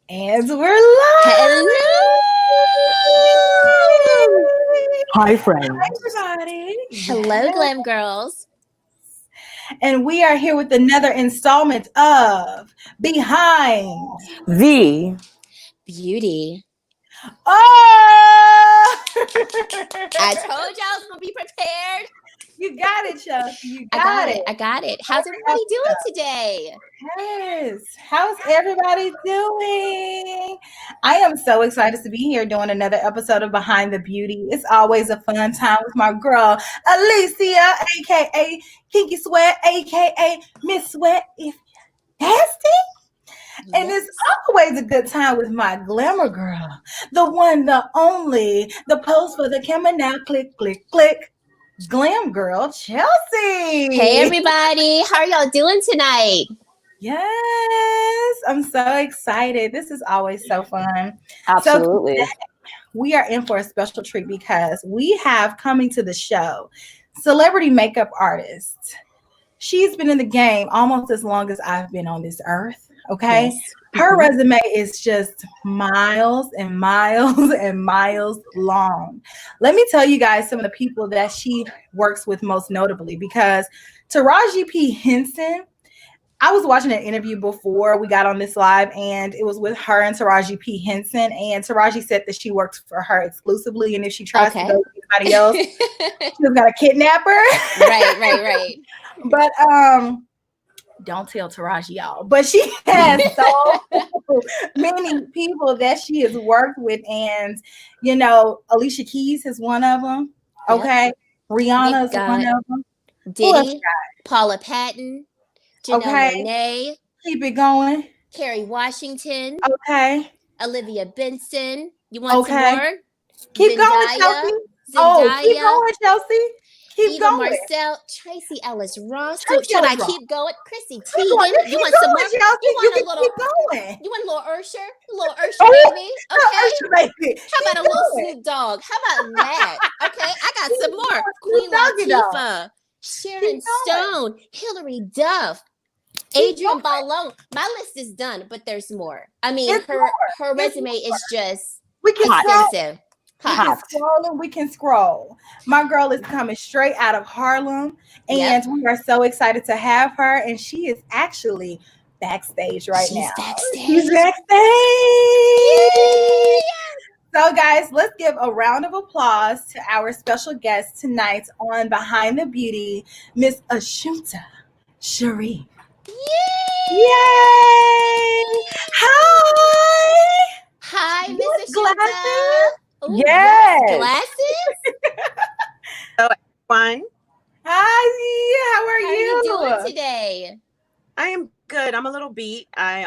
And we're live. Hello. Hi, friends. Hi, everybody. Hello, Glam Girls. And we are here with another installment of Behind The Beauty. Oh! I told y'all I was going to be prepared. You got it, Chelsea. You I got it. How's everybody doing today? Yes. How's everybody doing? I am so excited to be here doing another episode of Behind the Beauty. It's always a fun time with my girl, Alicia, aka Kinky Sweat, aka Miss Sweat if you're nasty. And it's always a good time with my glamour girl, the one, the only, the pose for the camera now, click, click, click. Glam girl, Chelsea. Hey, everybody. How are y'all doing tonight? Yes, I'm so excited. This is always so fun. absolutely. So we are in for a special treat because we have coming to the show celebrity makeup artist. She's been in the game almost as long as I've been on this earth. Okay. Yes. Her resume is just miles and miles and miles long. Let me tell you guys some of the people that she works with most notably, because Taraji P. Henson, I was watching an interview before we got on this live, and it was with her and Taraji P. Henson. And Taraji said that she works for her exclusively, and if she tries to go with anybody else, she's gonna kidnap her. Right. But don't tell Taraji, y'all. But she has so many people that she has worked with, and you know, Alicia Keys is one of them. Okay, Briana is one of them. Diddy, Paula Patton, Janelle Monáe, keep it going. Kerry Washington, Okay, Olivia Benson. You want some more? Keep going, Chelsea. Oh, keep going, Chelsea. Keep Eva going. Marcel, Tracy Ellis Ross. Tracy Should I Ellis keep going? Chrissy Keep Teigen. going. You want Keep some more? going, Chelsea. You want a can little? keep going. You want a little Ursher? A little Ursher, baby? Okay. Ursher, baby. How about a little Snoop Dogg? How about that? Okay, I got some more. Queen Latifah, Sharon Stone, Hilary Duff, Adrienne Bailon. My list is done, but there's more. I mean, her resume is just extensive. We can scroll. My girl is coming straight out of Harlem, and we are so excited to have her. And she is actually backstage now. She's backstage. So, guys, let's give a round of applause to our special guest tonight on Behind the Beauty, Miss Ashunta Sharif. Yay! Hi, Miss Ashunta. Ooh, yes. Glasses? Hello, everyone. Hi, how are you doing today? I am good. I'm a little beat. I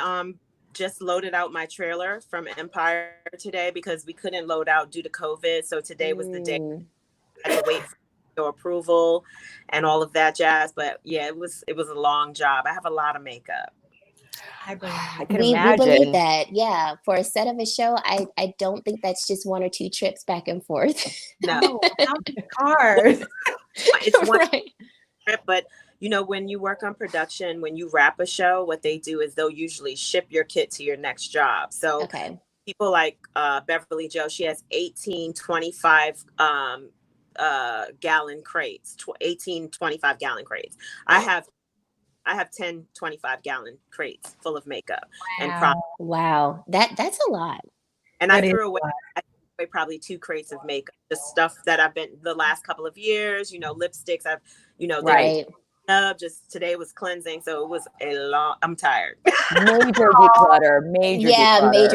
just loaded out my trailer from Empire today because we couldn't load out due to COVID. So today was the day I had to wait for approval and all of that jazz. But yeah, it was a long job. I have a lot of makeup. I can imagine. We believe that. Yeah. For a set of a show, I don't think that's just one or two trips back and forth. No. Cars. It's one trip, but you know, when you work on production, when you wrap a show, what they do is they'll usually ship your kit to your next job. So people like Beverly Joe, she has 18 25 gallon crates, 18 25 gallon crates. I have 10 25 gallon crates full of makeup and products. Wow. That's a lot. And I threw away probably 2 crates of makeup, just stuff that I've been the last couple of years, you know, lipsticks. I've, you know, just today was cleansing. So it was I'm tired. Major declutter. Major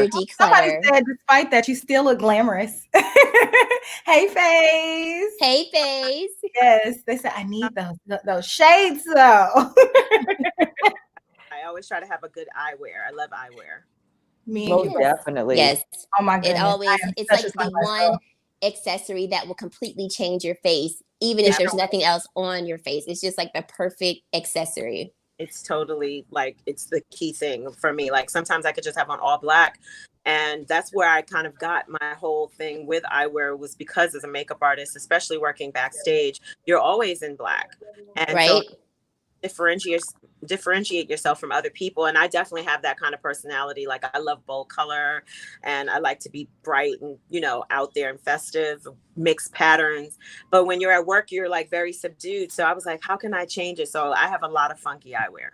declutter. Somebody said, despite that, you still look glamorous. Hey, Faze. Hey, Faze. Yes, they said I need those shades though. I always try to have a good eyewear. I love eyewear. Most definitely. Yes. Oh my goodness. It's like the one accessory that will completely change your face, even if there's nothing else on your face. It's just like the perfect accessory. It's totally like, it's the key thing for me. Like sometimes I could just have on all black. And that's where I kind of got my whole thing with eyewear, was because as a makeup artist, especially working backstage, you're always in black. And so differentiate yourself from other people. And I definitely have that kind of personality. Like I love bold color and I like to be bright and, out there and festive, mixed patterns. But when you're at work, you're like very subdued. So I was like, how can I change it? So I have a lot of funky eyewear.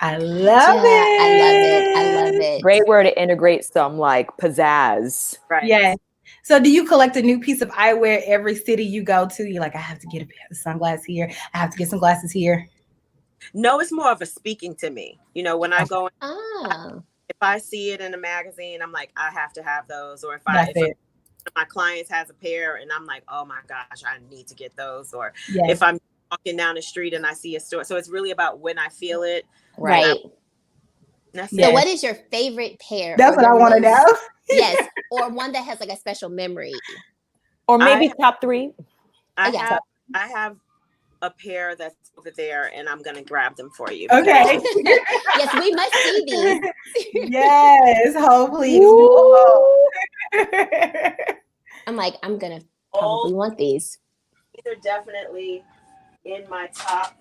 I love it. I love it. I love it. Great way to integrate some like pizzazz. Right. Yeah. So do you collect a new piece of eyewear every city you go to? You're like, I have to get a sunglass here. I have to get some glasses here. No, it's more of a speaking to me. When I go, Oh. if I see it in a magazine, I'm like, I have to have those. Or if my clients has a pair and I'm like, oh my gosh, I need to get those. Or if I'm walking down the street and I see a store. So it's really about when I feel it. Right. So what is your favorite pair? That's what I want to know. Yes. Or one that has like a special memory. Or maybe top 3. I have a pair that's over there and I'm going to grab them for you. Okay. Yes, we must see these. Yes. Hopefully. I'm like, I'm going to probably want these. These are definitely in my top.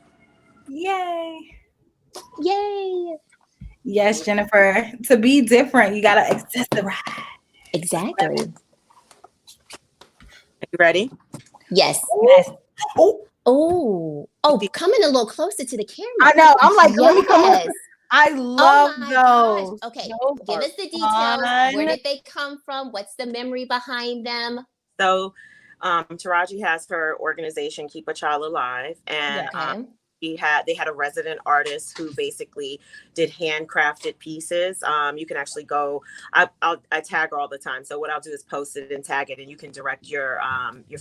Yay. Yes, Jennifer. To be different, you got to accessorize. Exactly. Are you ready? Yes. Oh, coming a little closer to the camera. I know. I'm like, let me come yes. on. I love those. Gosh. Okay, those give us the details. fun. Where did they come from? What's the memory behind them? So, Taraji has her organization, Keep a Child Alive, and they had a resident artist who basically did handcrafted pieces. You can actually go. I tag her all the time. So what I'll do is post it and tag it, and you can direct your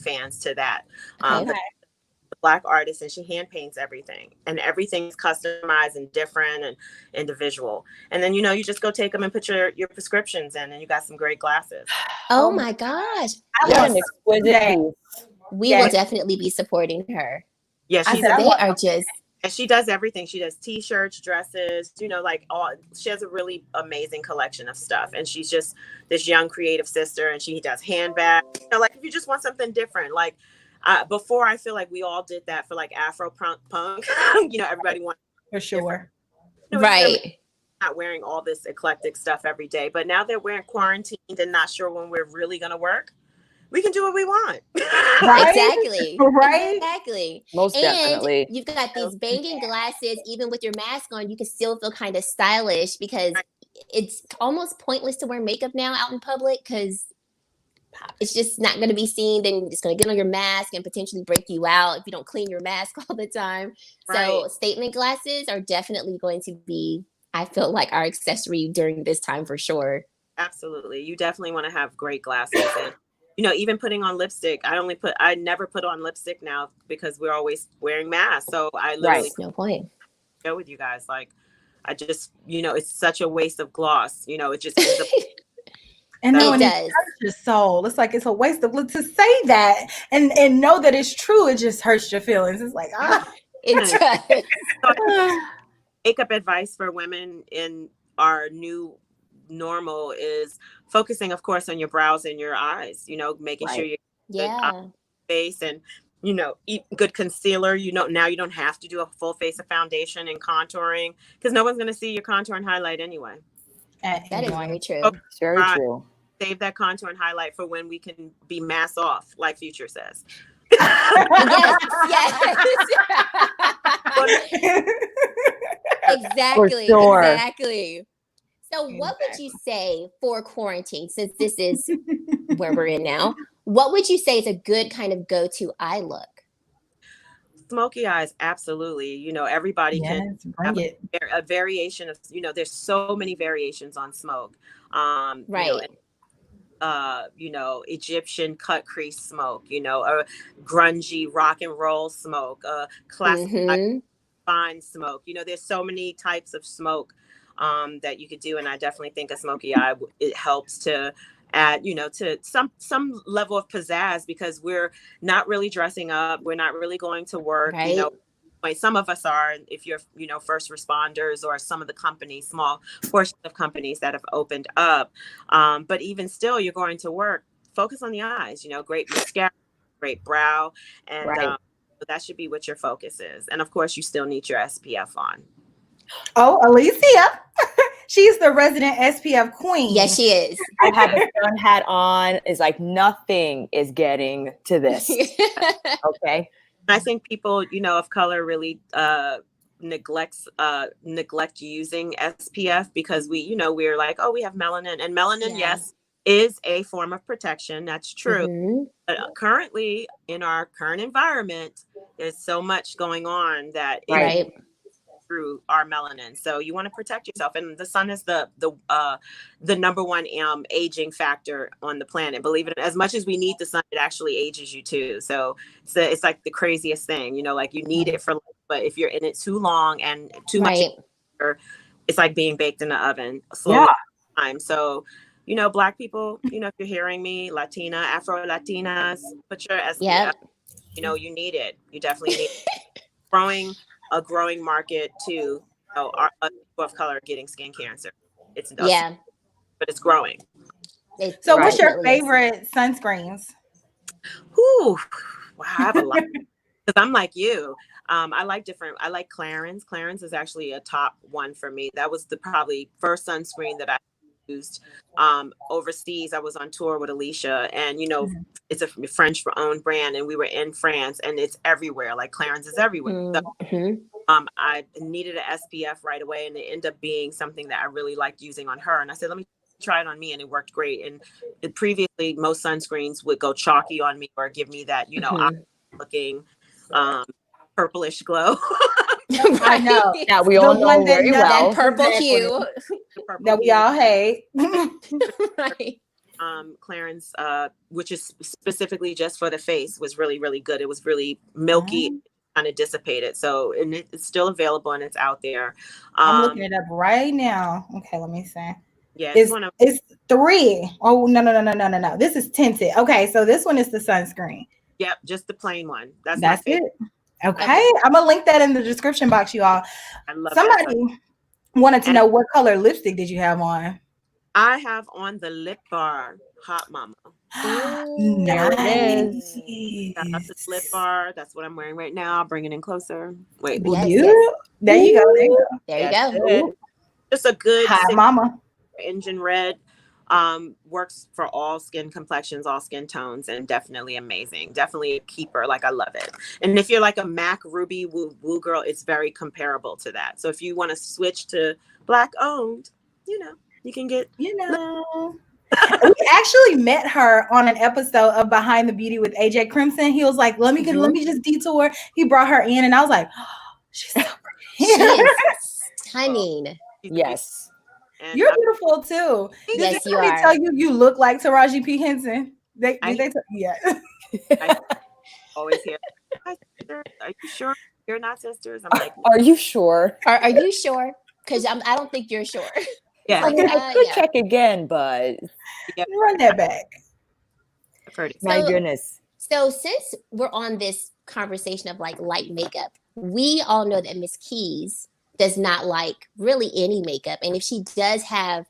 fans to that. The Black artist, and she hand paints everything, and everything's customized and different and individual. And then you just go take them and put your prescriptions in, and you got some great glasses. Oh my gosh! What an exquisite piece. We will definitely be supporting her. Yeah, they are just. And she does everything. She does t-shirts, dresses, like she has a really amazing collection of stuff. And she's just this young creative sister, and she does handbags. Like if you just want something different, like before I feel like we all did that for like Afro punk, everybody wanted for sure. Right. Not wearing all this eclectic stuff every day. But now that we're in quarantine and not sure when we're really going to work, we can do what we want. Right? Exactly. Right? Exactly. Most definitely. You've got these banging glasses. Even with your mask on, you can still feel kind of stylish because it's almost pointless to wear makeup now out in public because it's just not going to be seen. Then it's going to get on your mask and potentially break you out if you don't clean your mask all the time. Right. So statement glasses are definitely going to be, I feel like, our accessory during this time for sure. Absolutely. You definitely want to have great glasses. And even putting on lipstick, I never put on lipstick now because we're always wearing masks. So I literally no point. Go with you guys. Like, I just, it's such a waste of gloss. It just ends up. And then when it hurts your soul, it's like it's a waste of to say that and know that it's true. It just hurts your feelings. It's like it does. Makeup advice for women in our new normal is focusing, of course, on your brows and your eyes. Making sure you good face and eat good concealer. Now you don't have to do a full face of foundation and contouring because no one's going to see your contour and highlight anyway. That is very true. Very true. Save that contour and highlight for when we can be mask off, like Future says. Yes. Exactly. For sure. Exactly. So what would you say for quarantine, since this is where we're in now, what would you say is a good kind of go-to eye look? Smoky eyes, absolutely. Everybody can have a variation of, there's so many variations on smoke. Right. Egyptian cut crease smoke, a grungy rock and roll smoke, classic fine smoke. There's so many types of smoke that you could do. And I definitely think a smoky eye, it helps to add, to some level of pizzazz because we're not really dressing up. We're not really going to work, some of us are, if you're, first responders or some of the companies, small portions of companies that have opened up. But even still, you're going to work, focus on the eyes, great mascara, great brow. And So that should be what your focus is. And of course, you still need your SPF on. Oh, Alicia. She's the resident SPF queen. Yes, she is. I have a sun hat on. It's like nothing is getting to this. Okay. I think people, of color really neglect using SPF because we're like, oh, we have melanin, and melanin, yes, is a form of protection. That's true. But currently in our current environment, there's so much going on that it through our melanin. So you want to protect yourself, and the sun is the number one aging factor on the planet. Believe it, as much as we need the sun, it actually ages you too. So it's like the craziest thing, like you need it for life, but if you're in it too long and too much, it's like being baked in the oven. Time. So Black people, if you're hearing me, Latina, Afro Latinas, put your SPF. You need it. You definitely need it. A growing market too. Our people of color getting skin cancer. It's but it's growing. So what's your favorite sunscreens? Ooh, wow, I have a lot. Because I'm like you. I like Clarins. Clarins is actually a top one for me. That was the probably first sunscreen that I used overseas. I was on tour with Alicia, and it's a French owned brand, and we were in France, and it's everywhere. Like Clarins is everywhere. So, I needed an SPF right away, and it ended up being something that I really liked using on her. And I said, let me try it on me, and it worked great. And previously, most sunscreens would go chalky on me or give me that looking purplish glow. I know. Yeah, we all know very well. That purple hue that we all hate. Right. Clarins, which is specifically just for the face, was really, really good. It was really milky, kind of dissipated. So, and it's still available and it's out there. I'm looking it up right now. Okay, let me see. Yeah, it's 3. Oh, no. This is tinted. Okay, so this one is the sunscreen. Yep, just the plain one. That's it. Okay, I'm gonna link that in the description box, you all. I love Somebody wanted to know what color lipstick did you have on? I have on the Lip Bar Hot Mama. Nice. That's the Lip Bar. That's what I'm wearing right now. Bring it in closer. Wait. There you go. There you go. Just a good Hot Mama. Engine red. Works for all skin complexions, all skin tones, and definitely amazing. Definitely a keeper. Like, I love it. And if you're like a MAC Ruby Woo girl, it's very comparable to that. So if you want to switch to Black owned, you can get, We actually met her on an episode of Behind the Beauty with AJ Crimson. He was like, let me just detour. He brought her in, and I was like, oh, she's so pretty. She is stunning. Yes. And you're beautiful too. Yes, Did somebody tell you look like Taraji P. Henson? Yeah. I always hear, hi, sister. Are you sure you're not sisters? I'm like, are you sure? Are you sure? Because I don't think you're sure. Yeah. I could check again, but run that back. My goodness. So since we're on this conversation of like light makeup, we all know that Miss Keys does not like really any makeup. And if she does have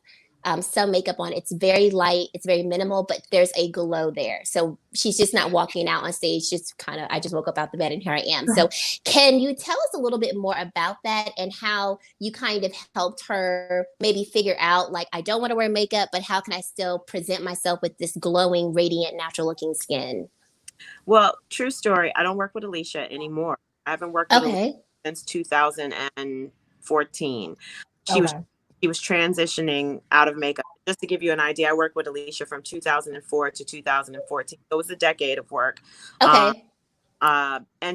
some makeup on, it's very light, it's very minimal, but there's a glow there. So she's just not walking out on stage, just kind of, I just woke up out the bed and here I am. So can you tell us a little bit more about that and how you kind of helped her maybe figure out, like, I don't want to wear makeup, but how can I still present myself with this glowing, radiant, natural looking skin? Well, true story. I don't work with Alicia anymore. I haven't worked with Alicia since 2014. She was transitioning out of makeup. Just to give you an idea, I worked with Alicia from 2004 to 2014. So it was a decade of work. And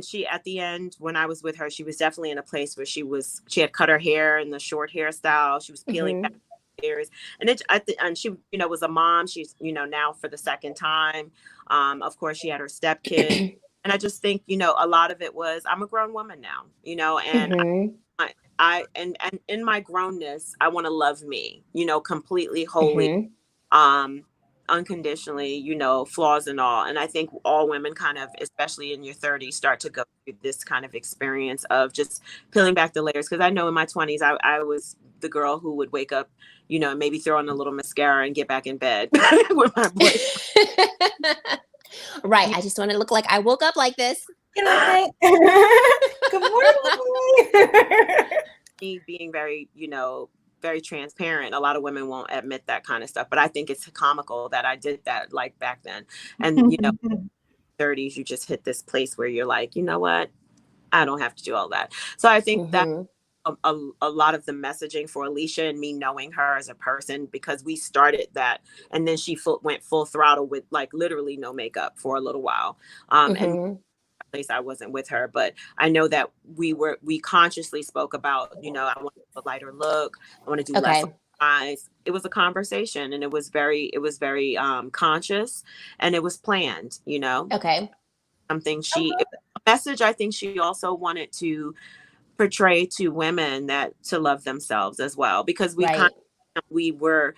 she, at the end, when I was with her, she was definitely in a place where she had cut her hair in the short hairstyle. She was peeling back ears, and she, was a mom. She's, now for the second time. Of course, she had her stepkid. And I just think, a lot of it was, I'm a grown woman now, and I in my grownness, I want to love me, completely, wholly, unconditionally, flaws and all. And I think all women kind of, especially in your 30s, start to go through this kind of experience of just peeling back the layers. Because I know in my 20s, I was the girl who would wake up, maybe throw on a little mascara and get back in bed with my boyfriend. Right. I just want to look like I woke up like this. Good morning. Good morning. Me being very, very transparent. A lot of women won't admit that kind of stuff, but I think it's comical that I did that like back then. And 30s, you just hit this place where you're like, you know what? I don't have to do all that. So I think that a lot of the messaging for Alicia and me knowing her as a person, because we started that, and then she went full throttle with like literally no makeup for a little while. And place I wasn't with her, but I know that we consciously spoke about, I want a lighter look, I want to do less eyes. It was a conversation, and it was very conscious, and it was planned, something a message I think she also wanted to portray to women, that to love themselves as well, because we were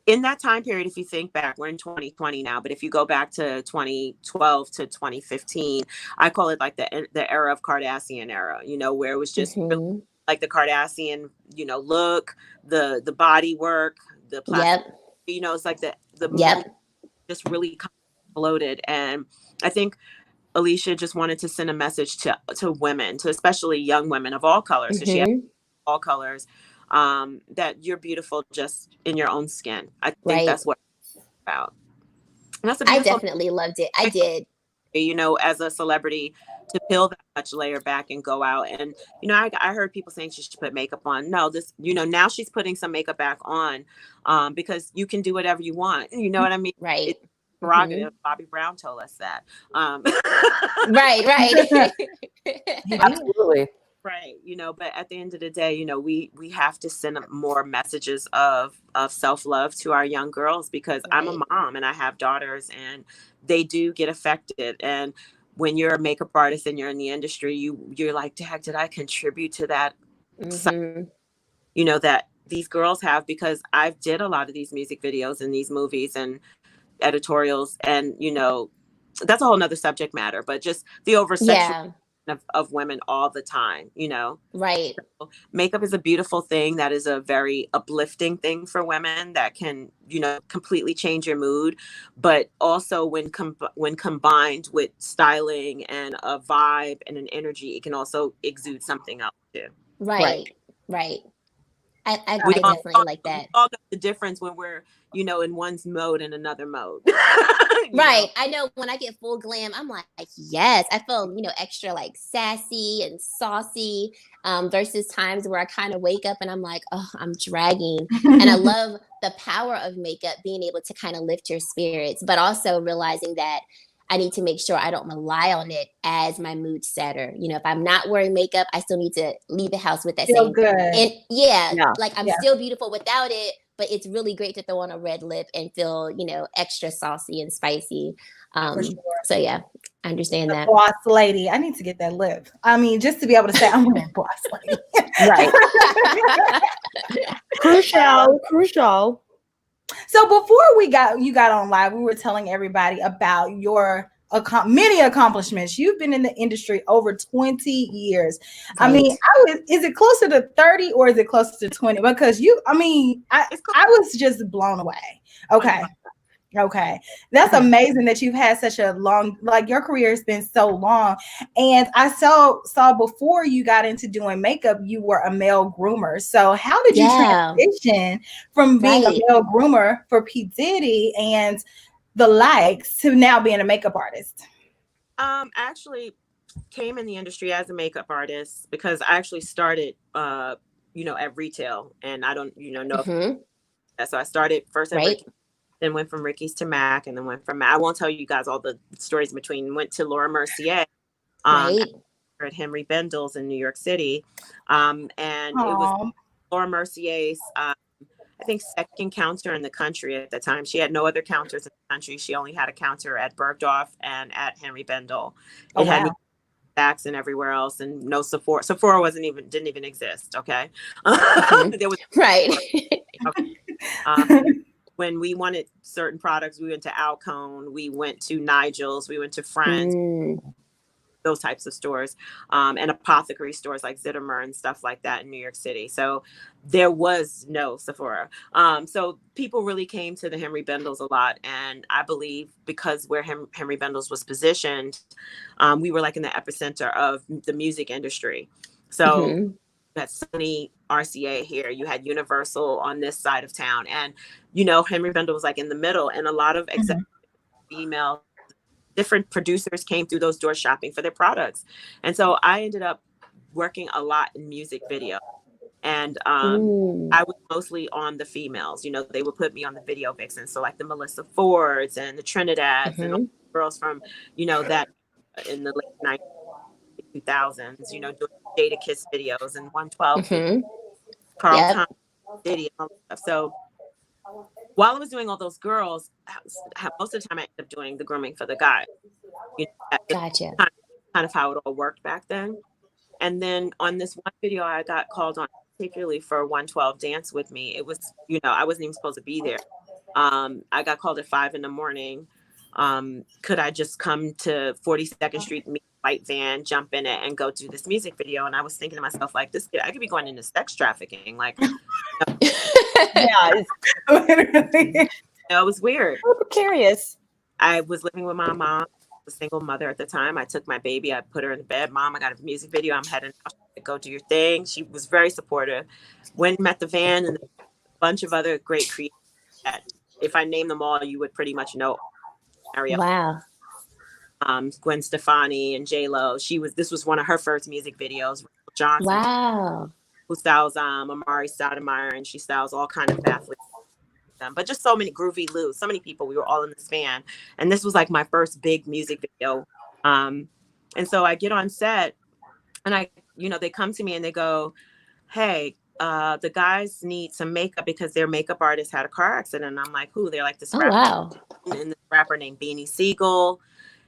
in that time period. If you think back, we're in 2020 now, but if you go back to 2012 to 2015, I call it like the era of Kardashian era, where it was just really like the Kardashian, look, the body work, the plastic, it's like the just really exploded. And I think Alicia just wanted to send a message to women, to especially young women of all colors. So she has all colors, that you're beautiful just in your own skin. I think that's what it's about. And that's I definitely loved it. I did. As a celebrity, to peel that much layer back and go out. And, I heard people saying she should put makeup on. No, now she's putting some makeup back on, because you can do whatever you want. You know what I mean? Right. It's prerogative. Bobby Brown told us that. Right. Absolutely. Right. But at the end of the day, we have to send more messages of self-love to our young girls, because I'm a mom and I have daughters, and they do get affected. And when you're a makeup artist and you're in the industry, you're like, did I contribute to that? That these girls have, because I've did a lot of these music videos and these movies and editorials, and that's a whole nother subject matter, but just the over-sexual of women all the time, Right. So makeup is a beautiful thing. That is a very uplifting thing for women that can, completely change your mood. But also when combined with styling and a vibe and an energy, it can also exude something else too. Right. I definitely like that. We all know the difference when we're, in one's mode and another mode. Right. I know when I get full glam, I'm like, yes, I feel, extra like sassy and saucy, versus times where I kind of wake up and I'm like, oh, I'm dragging. And I love the power of makeup being able to kind of lift your spirits, but also realizing that I need to make sure I don't rely on it as my mood setter. If I'm not wearing makeup, I still need to leave the house with that same good. And like I'm still beautiful without it, but it's really great to throw on a red lip and feel, extra saucy and spicy. For sure. So yeah, I understand that. Boss lady. I need to get that lip. I mean, just to be able to say I'm a boss lady. Right. Crucial. So before you got on live, we were telling everybody about your many accomplishments. You've been in the industry over 20 years. Right. I mean, is it closer to 30 or is it closer to 20? Because I was just blown away. Okay. That's amazing that you've had such a long, like your career has been so long. And I saw before you got into doing makeup, you were a male groomer. So how did you transition from being a male groomer for P. Diddy and the likes to now being a makeup artist? I actually came in the industry as a makeup artist because I actually started, at retail, and I don't, know. So I started first at Ricky, then went from Ricky's to Mac, and then went from Mac. I won't tell you guys all the stories in between. Went to Laura Mercier, at Henry Bendel's in New York City, and it was Laura Mercier's. I think second counter in the country at the time. She had no other counters in the country. She only had a counter at Bergdorf and at Henry Bendel. It had Saks and everywhere else, and no Sephora. Sephora didn't even exist. Okay, there was when we wanted certain products, we went to Alcone, we went to Nigel's, we went to Friends. those types of stores, and apothecary stores like Zittermer and stuff like that in New York City. So there was no Sephora. So people really came to the Henry Bendels a lot. And I believe because where Henry Bendels was positioned, we were like in the epicenter of the music industry. So Mhm. that Sony RCA here, you had Universal on this side of town. And, Henry Bendel was like in the middle, and a lot of executive female different producers came through those doors shopping for their products. And so I ended up working a lot in music video. And I was mostly on the females. They would put me on the video vixens. So like the Melissa Fords and the Trinidads and all the girls from, that in the late 90s, 2000s, doing Jada Kiss videos and 112, Carl Thomas, Diddy, and all that stuff. So while I was doing all those girls, most of the time I ended up doing the grooming for the guys. Gotcha. Kind of how it all worked back then. And then on this one video, I got called on particularly for 112 Dance With Me. It was, I wasn't even supposed to be there. I got called at 5 a.m. Could I just come to 42nd Street, meet a white van, jump in it, and go do this music video? And I was thinking to myself, like, this kid, I could be going into sex trafficking. Like, yeah, Literally. it was weird. I'm curious. I was living with my mom, a single mother at the time. I took my baby, I put her in the bed. Mom, I got a music video. I'm heading out to go do your thing. She was very supportive. Went and met the van and a bunch of other great creators that, if I name them all, you would pretty much know. Ariel. Wow. Gwen Stefani and J-Lo. This was one of her first music videos. Johnson. Wow. Who styles Amari Stoudemire, and she styles all kind of athletes. But just so many, Groovy Lou, so many people. We were all in this van, and this was like my first big music video. And so I get on set, and they come to me and they go, "Hey, the guys need some makeup because their makeup artist had a car accident." And I'm like, "Who?" They're like, "This rapper." Wow. And this rapper named Beanie Siegel,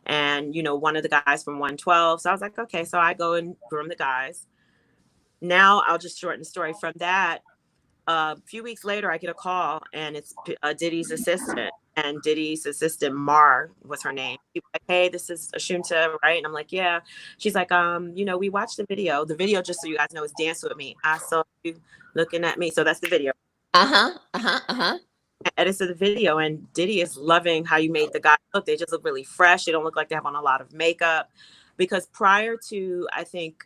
and one of the guys from 112. So I was like, okay. So I go and groom the guys. Now I'll just shorten the story from that. A few weeks later, I get a call, and it's Diddy's assistant. And Diddy's assistant, Mar, was her name. She was like, "Hey, this is Ashunta, right?" And I'm like, "Yeah." She's like, we watched the video. The video, just so you guys know, is Dance With Me. I saw you looking at me. So that's the video. Edits of the video, and Diddy is loving how you made the guys look. They just look really fresh. They don't look like they have on a lot of makeup. Because prior to, I think,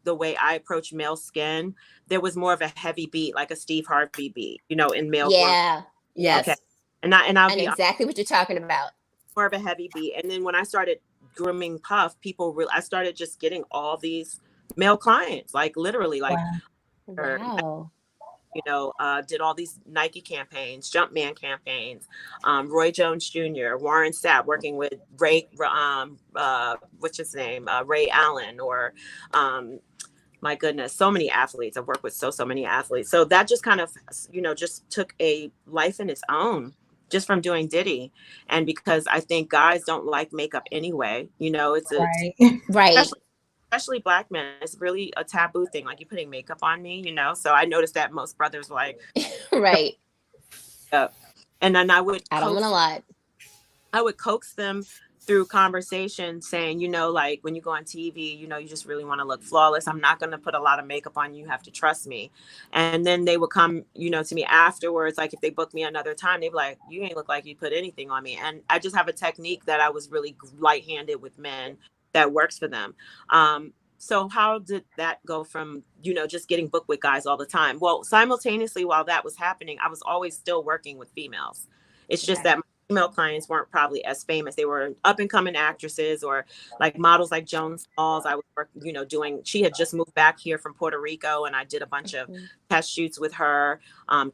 the way I approach male skin, there was more of a heavy beat, like a Steve Harvey beat, in male. Yeah. Yes. Okay. And I'll and be exactly what you're talking about. More of a heavy beat. And then when I started grooming Puff, I started just getting all these male clients, like literally, like, Wow. Did all these Nike campaigns, Jumpman campaigns, Roy Jones Jr., Warren Sapp, working with Ray, what's his name, Ray Allen, or my goodness, so many athletes. I've worked with so many athletes. So that just kind of, just took a life in its own, just from doing Diddy. And because I think guys don't like makeup anyway, it's right. Especially Black men, it's really a taboo thing. Like, you putting makeup on me, So I noticed that most brothers were like, right. And then I don't want a lot. I would coax them through conversation, saying, like, when you go on TV, you just really want to look flawless. I'm not going to put a lot of makeup on you. You have to trust me. And then they would come, to me afterwards. Like, if they book me another time, they'd be like, "You ain't look like you put anything on me." And I just have a technique that I was really light-handed with men that works for them. So how did that go from, just getting booked with guys all the time? Well, simultaneously, while that was happening, I was always still working with females. It's just that my female clients weren't probably as famous. They were up and coming actresses, or like models like Joan Smalls. I was working, she had just moved back here from Puerto Rico, and I did a bunch of test shoots with her.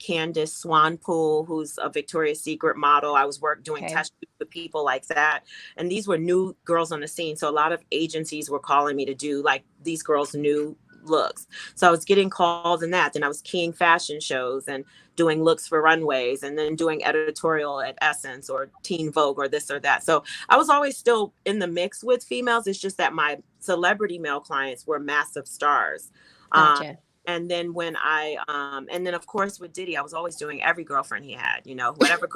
Candace Swanpool, who's a Victoria's Secret model. I was doing test shoots with people like that. And these were new girls on the scene. So a lot of agencies were calling me to do like these girls' new looks. So I was getting calls in that. Then I was keying fashion shows and doing looks for runways, and then doing editorial at Essence or Teen Vogue or this or that. So I was always still in the mix with females. It's just that my celebrity male clients were massive stars. Gotcha. And then when and then of course with Diddy, I was always doing every girlfriend he had, whatever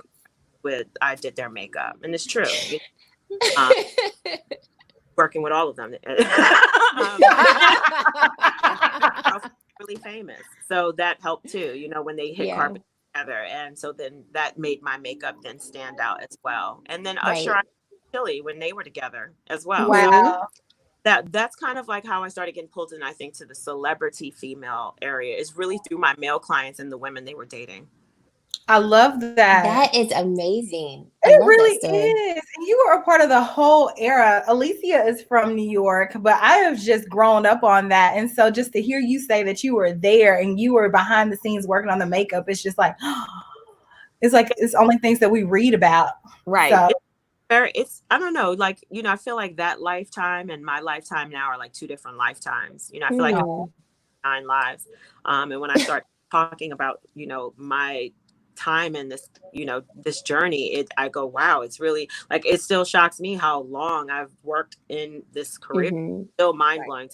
with, I did their makeup. And it's true. working with all of them. Really famous, so that helped too. You know, when they hit carpet together, and so then that made my makeup then stand out as well. And then Usher and Chili when they were together as well. Wow. So that's kind of like how I started getting pulled in, I think, to the celebrity female area is really through my male clients and the women they were dating. I love that. That is amazing. It really is. And you were a part of the whole era. Alicia is from New York, but I have just grown up on that. And so just to hear you say that you were there and you were behind the scenes working on the makeup, it's just like, it's only things that we read about. Right. So. It's I don't know, like, you know, I feel like that lifetime and my lifetime now are like two different lifetimes. You know, I feel like 9 lives. And when I start talking about, you know, my time in this, you know, this journey, I go, wow, it's really like, it still shocks me how long I've worked in this career. Still mind blowing.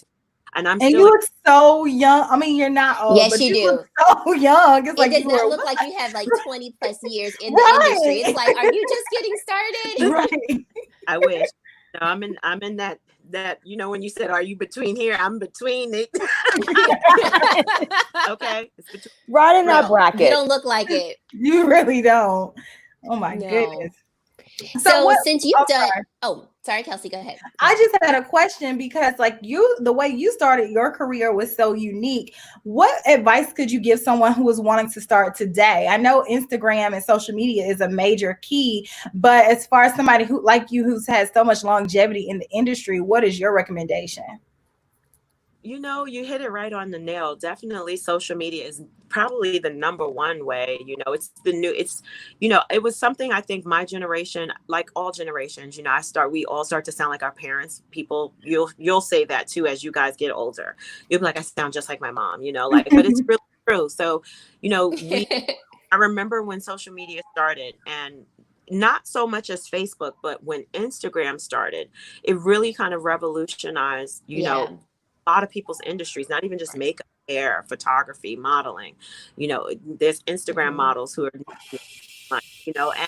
And you look so young. I mean, you're not old, yes, but you do. Look so young. It's like it does not look like you have like 20 plus years in the industry. It's like, are you just getting started? Right. I wish. No, I'm in that, you know, when you said, are you between here? I'm between it. Okay. It's between. Right in that bracket. You don't look like it. You really don't. Oh my goodness. So since you've done, sorry, Kelsee, go ahead. I just had a question because like the way you started your career was so unique. What advice could you give someone who is wanting to start today? I know Instagram and social media is a major key, but as far as somebody who like you, who's had so much longevity in the industry, what is your recommendation? You know, you hit it right on the nail. Definitely social media is probably the number one way. You know, it was something I think my generation, like all generations, you know, we all start to sound like our parents. People, you'll say that too as you guys get older. You'll be like, I sound just like my mom, you know, like, but it's really true. So, you know, I remember when social media started, and not so much as Facebook, but when Instagram started, it really kind of revolutionized, you know, a lot of people's industries, not even just makeup, hair, photography, modeling. You know, there's Instagram models who are, you know, and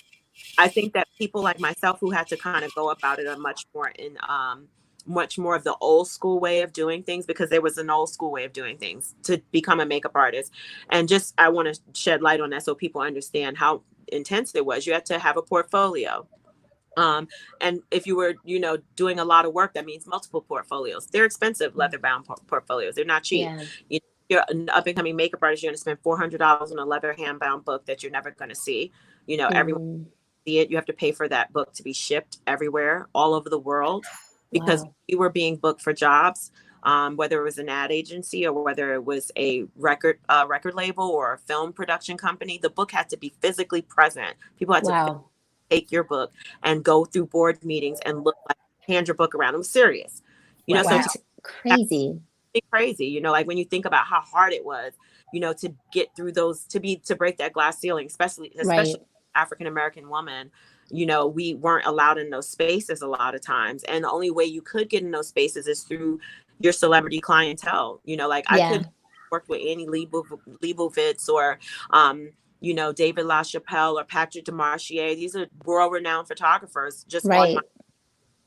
I think that people like myself who had to kind of go about it are much more of the old school way of doing things, because there was an old school way of doing things to become a makeup artist. And just, I want to shed light on that so people understand how intense it was. You had to have a portfolio. And if you were, you know, doing a lot of work, that means multiple portfolios. They're expensive leather bound portfolios. They're not cheap. You know, you're an up and coming makeup artist, you're going to spend $400 on a leather hand bound book that you're never going to see. You know, everyone see it. You have to pay for that book to be shipped everywhere, all over the world, because we were being booked for jobs. Whether it was an ad agency or whether it was a record label or a film production company, the book had to be physically present. People had to take your book and go through board meetings and hand your book around. It was serious, you know. So crazy, you know, like when you think about how hard it was, you know, to get through those, to break that glass ceiling, especially African American woman. You know, we weren't allowed in those spaces a lot of times, and the only way you could get in those spaces is through your celebrity clientele. You know, like I could work with Annie Leibovitz or you know, David LaChapelle or Patrick DeMarchier. These are world-renowned photographers. Just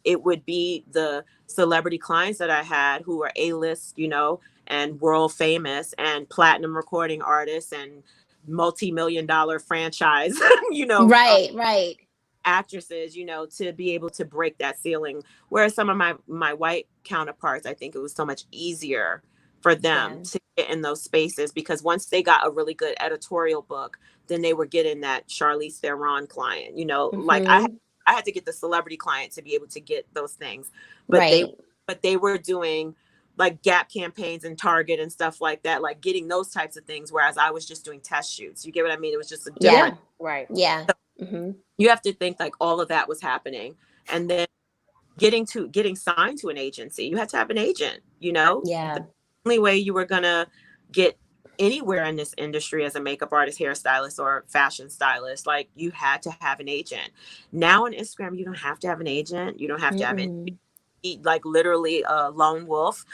it would be the celebrity clients that I had who were A-list, you know, and world famous and platinum recording artists and multi-million-dollar franchise, you know, actresses, you know, to be able to break that ceiling. Whereas some of my white counterparts, I think it was so much easier for them to get in those spaces, because once they got a really good editorial book, then they were getting that Charlize Theron client, you know, like I had to get the celebrity client to be able to get those things, but they were doing like Gap campaigns and Target and stuff like that, like getting those types of things. Whereas I was just doing test shoots. You get what I mean? It was just a different, So you have to think like all of that was happening. And then getting signed to an agency, you had to have an agent, you know? The only way you were gonna get anywhere in this industry as a makeup artist, hairstylist, or fashion stylist, like you had to have an agent. Now on Instagram, you don't have to have an agent. You don't have to have it. Like literally a lone wolf,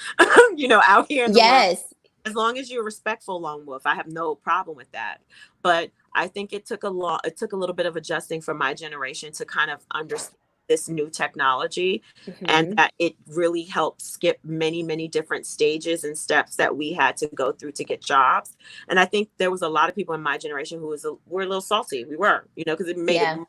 you know, out here in the world. As long as you're a respectful lone wolf, I have no problem with that. But I think it took a little bit of adjusting for my generation to kind of understand this new technology, and that it really helped skip many, many different stages and steps that we had to go through to get jobs. And I think there was a lot of people in my generation who were a little salty. We were, because it made it.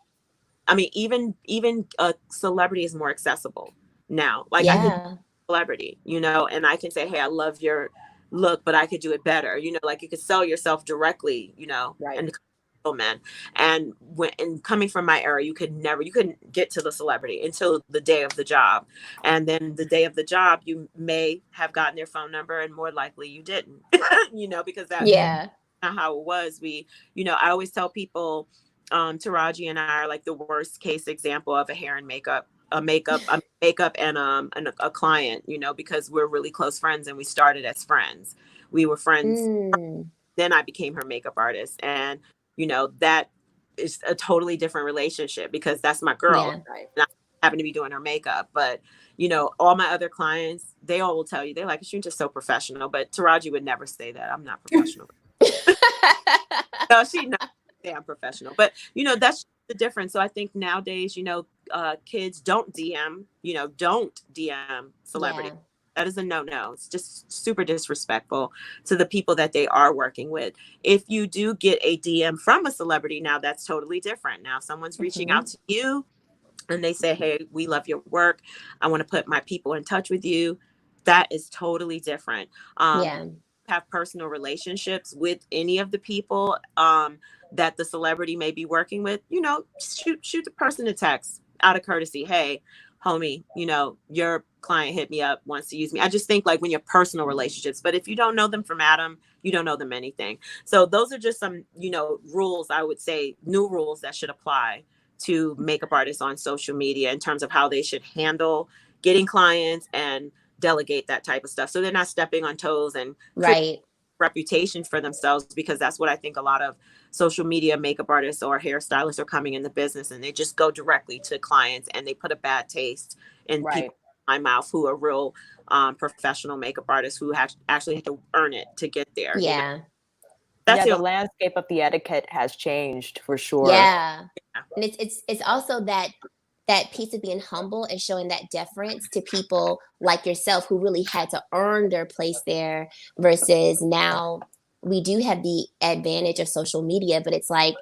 I mean, even a celebrity is more accessible now. Like I could celebrity, and I can say, hey, I love your look, but I could do it better. Like you could sell yourself directly, Right. and man. And coming from my era, you couldn't get to the celebrity until the day of the job. And then the day of the job, you may have gotten their phone number, and more likely you didn't, because that's not how it was. I always tell people, Taraji and I are like the worst case example of a hair and makeup, a makeup and a client, because we're really close friends and we started as friends. We were friends. Then I became her makeup artist, and that is a totally different relationship because that's my girl. Right? And I happen to be doing her makeup, but all my other clients, they all will tell you, they're like, you're just so professional. But Taraji would never say that. I'm not professional. No, she knows I'm professional, but that's the difference. So I think nowadays, kids don't DM celebrity. Yeah. That is a no. It's just super disrespectful to the people that they are working with. If you do get a DM from a celebrity, now that's totally different. Now, if someone's reaching out to you and they say, hey, we love your work, I want to put my people in touch with you, that is totally different. Have personal relationships with any of the people that the celebrity may be working with, shoot the person a text out of courtesy. Hey, homie, your client hit me up, wants to use me. I just think like when you're personal relationships, but if you don't know them from Adam, you don't know them anything. So those are just some, rules, I would say, new rules that should apply to makeup artists on social media in terms of how they should handle getting clients and delegate that type of stuff. So they're not stepping on toes and reputation for themselves, because that's what I think a lot of social media makeup artists or hairstylists are coming in the business, and they just go directly to clients and they put a bad taste in people's mouth who are real professional makeup artists who actually have to earn it to get there. That's the landscape of the etiquette has changed for sure. And it's also that piece of being humble and showing that deference to people like yourself who really had to earn their place there, versus now we do have the advantage of social media, but it's like,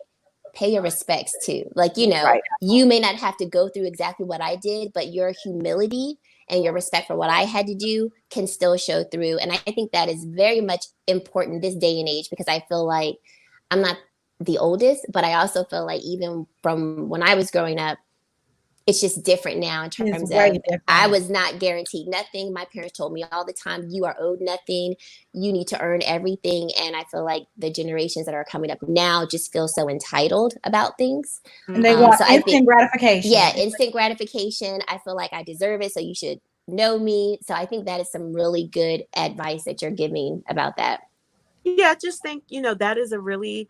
pay your respects too. Like, you may not have to go through exactly what I did, but your humility and your respect for what I had to do can still show through. And I think that is very much important this day and age, because I feel like I'm not the oldest, but I also feel like even from when I was growing up, it's just different now in terms of I was not guaranteed nothing. My parents told me all the time, you are owed nothing. You need to earn everything. And I feel like the generations that are coming up now just feel so entitled about things. And they want instant gratification. Yeah, instant gratification. I feel like I deserve it, so you should know me. So I think that is some really good advice that you're giving about that. Yeah, I just think, that is a really...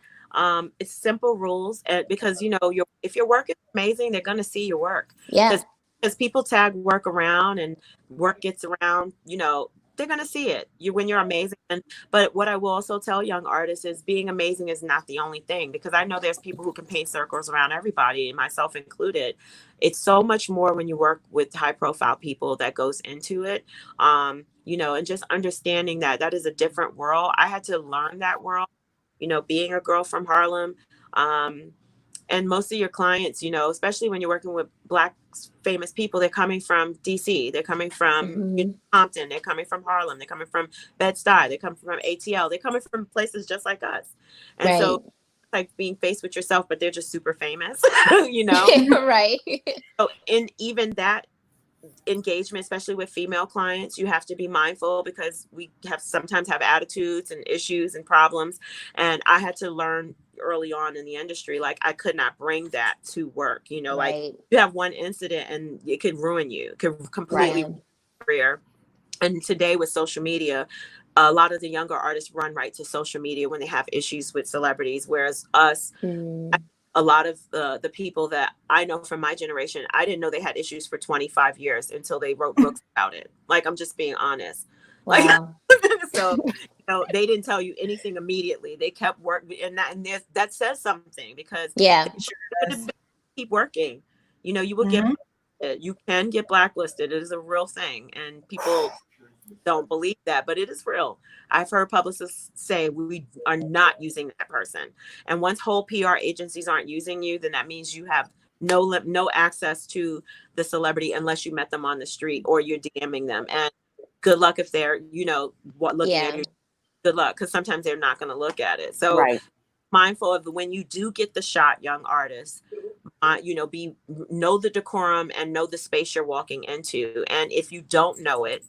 it's simple rules, and because if your work is amazing, they're going to see your work. Because people tag work around and work gets around, they're going to see it when you're amazing. But what I will also tell young artists is being amazing is not the only thing, because I know there's people who can paint circles around everybody, myself included. It's so much more when you work with high profile people that goes into it. And just understanding that is a different world. I had to learn that world, being a girl from Harlem. And most of your clients, especially when you're working with Black famous people, they're coming from DC, they're coming from Compton, they're coming from Harlem, they're coming from Bed-Stuy, they're coming from ATL, they're coming from places just like us. And so like being faced with yourself, but they're just super famous, So in even that engagement, especially with female clients, you have to be mindful, because we sometimes have attitudes and issues and problems. And I had to learn early on in the industry, like I could not bring that to work, like you have one incident and it could ruin you, could completely ruin your career. And today with social media, a lot of the younger artists run right to social media when they have issues with celebrities, whereas us, a lot of the people that I know from my generation, I didn't know they had issues for 25 years until they wrote books about it. Like, I'm just being honest. Like, so, they didn't tell you anything immediately. They kept working, and that says something, because they should keep working. You will get You can get blacklisted. It is a real thing, and people don't believe that, but it is real. I've heard publicists say we are not using that person, and once whole PR agencies aren't using you, then that means you have no access to the celebrity unless you met them on the street or you're DMing them. And good luck if they're looking at Yeah. your good luck, because sometimes they're not going to look at it. So Right. mindful of when you do get the shot, young artists. Know the decorum and know the space you're walking into. And if you don't know it,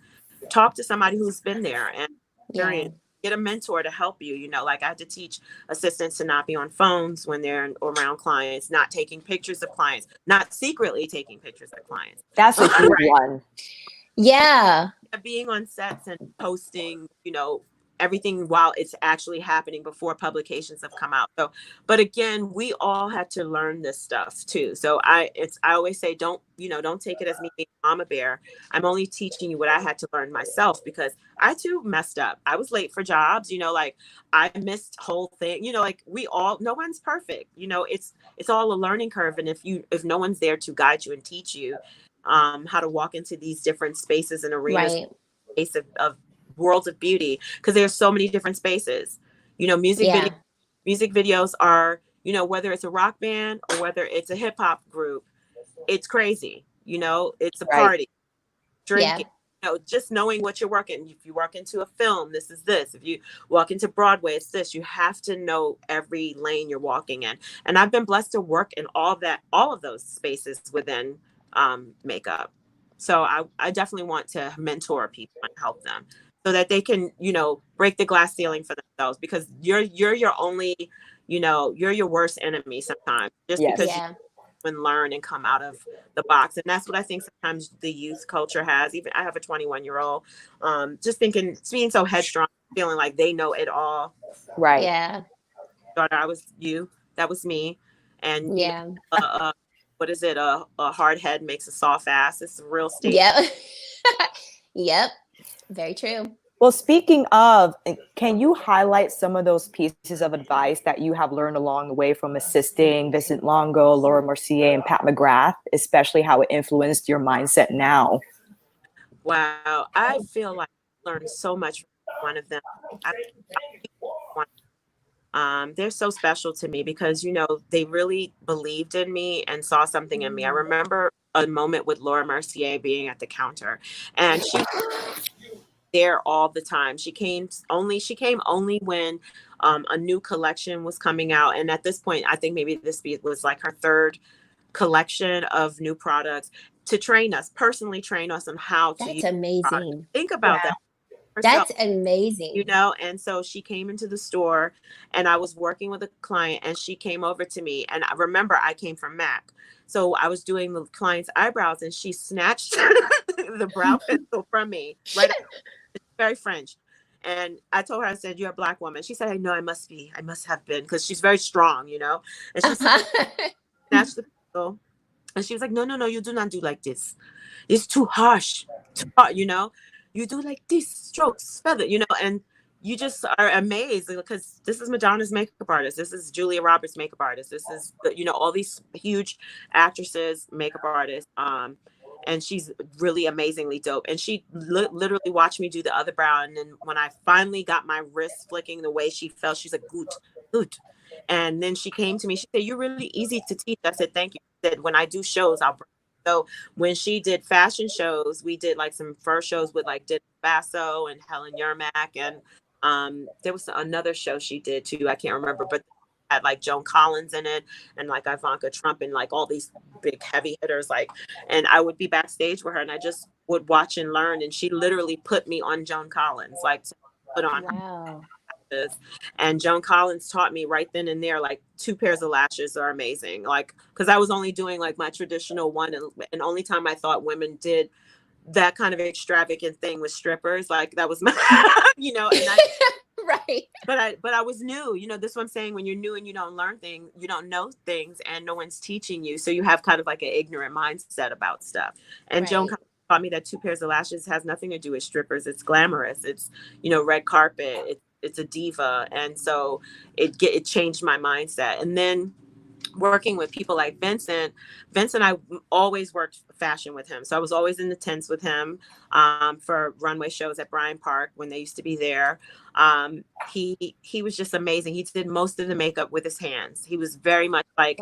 talk to somebody who's been there and experience. Get a mentor to help you. Like I had to teach assistants to not be on phones when they're around clients, not taking pictures of clients, not secretly taking pictures of clients. That's a huge one. Yeah. Being on sets and posting, everything while it's actually happening before publications have come out. So, but again, we all had to learn this stuff too. So I always say, don't take it as me being mama bear. I'm only teaching you what I had to learn myself, because I too messed up. I was late for jobs, like I missed whole thing, like no one's perfect. It's all a learning curve. And if no one's there to guide you and teach you how to walk into these different spaces and arenas, Right. space of worlds of beauty, because there's so many different spaces. Music videos are, whether it's a rock band or whether it's a hip hop group, it's crazy. It's a party, drinking. Just knowing what you're working. If you work into a film, this is this. If you walk into Broadway, it's this. You have to know every lane you're walking in. And I've been blessed to work in all of those spaces within makeup. So I definitely want to mentor people and help them so that they can, break the glass ceiling for themselves, because you're your only, you're your worst enemy sometimes, just because you and learn and come out of the box. And that's what I think sometimes the youth culture has. Even I have a 21-year-old, just thinking, being so headstrong, feeling like they know it all. Right. Yeah. Daughter, that was me. And yeah. What is it? A hard head makes a soft ass. It's a real statement. Yep. Yep. Very true. Well, speaking of, can you highlight some of those pieces of advice that you have learned along the way from assisting Vincent Longo, Laura Mercier, and Pat McGrath, especially how it influenced your mindset now? Wow. I feel like I learned so much from one of them. They're so special to me because, they really believed in me and saw something in me. I remember a moment with Laura Mercier being at the counter, and she there all the time. She came only when a new collection was coming out. And at this point, I think maybe this was like her third collection of new products, to personally train us on how to use amazing. Products. Think about that. Herself, that's amazing. And so she came into the store, and I was working with a client, and she came over to me, and I remember I came from MAC. So I was doing the client's eyebrows, and she snatched the brow pencil from me. Right. It's very French. And I told her, I said, "You're a Black woman." She said, "I know, I must have been," because she's very strong, And she snatched the pencil, and she was like, no, you do not do like this. It's too harsh, You do like this, strokes, feather, and you just are amazed because this is Madonna's makeup artist. This is Julia Roberts' makeup artist. This is, all these huge actresses, makeup artists. And she's really amazingly dope. And she literally watched me do the other brow. And then when I finally got my wrist flicking the way she felt, she's like, good. And then she came to me. She said, "You're really easy to teach." I said, "Thank you." She said, "When I do shows, I'll bring." So when she did fashion shows, we did like some first shows with like Did Basso and Helen Yermak. And there was another show she did too. I can't remember, but had like Joan Collins in it and like Ivanka Trump and like all these big heavy hitters. And I would be backstage with her and I just would watch and learn. And she literally put me on Joan Collins, to put on. Wow. And Joan Collins taught me right then and there, 2 pairs of lashes are amazing. Because I was only doing my traditional one, and only time I thought women did that kind of extravagant thing with strippers. That was my, and right. But I was new. This is what I'm saying. When you're new and you don't learn things, you don't know things, and no one's teaching you, so you have kind of an ignorant mindset about stuff. And Joan Collins taught me that 2 pairs of lashes has nothing to do with strippers. It's glamorous. It's red carpet. It's a diva. And so it changed my mindset. And then working with people like Vincent, I always worked fashion with him. So I was always in the tents with him for runway shows at Bryant Park when they used to be there. He was just amazing. He did most of the makeup with his hands. He was very much like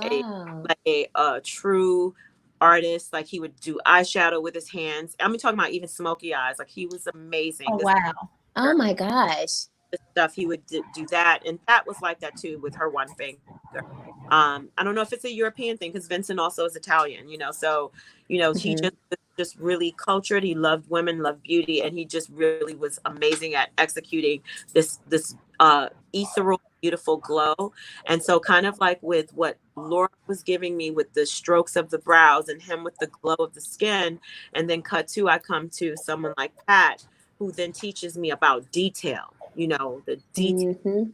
a true artist. Like he would do eyeshadow with his hands. I'm talking about even smoky eyes. Like he was amazing. Oh, wow. Oh my gosh. The stuff he would do that, and Pat was like that too with her one finger. I don't know if it's a European thing because Vincent also is Italian, so he just really cultured. He loved women, loved beauty, and he just really was amazing at executing this ethereal, beautiful glow. And so kind of like with what Laura was giving me with the strokes of the brows and him with the glow of the skin, and then I come to someone like Pat who then teaches me about detail. The detail. Mm-hmm.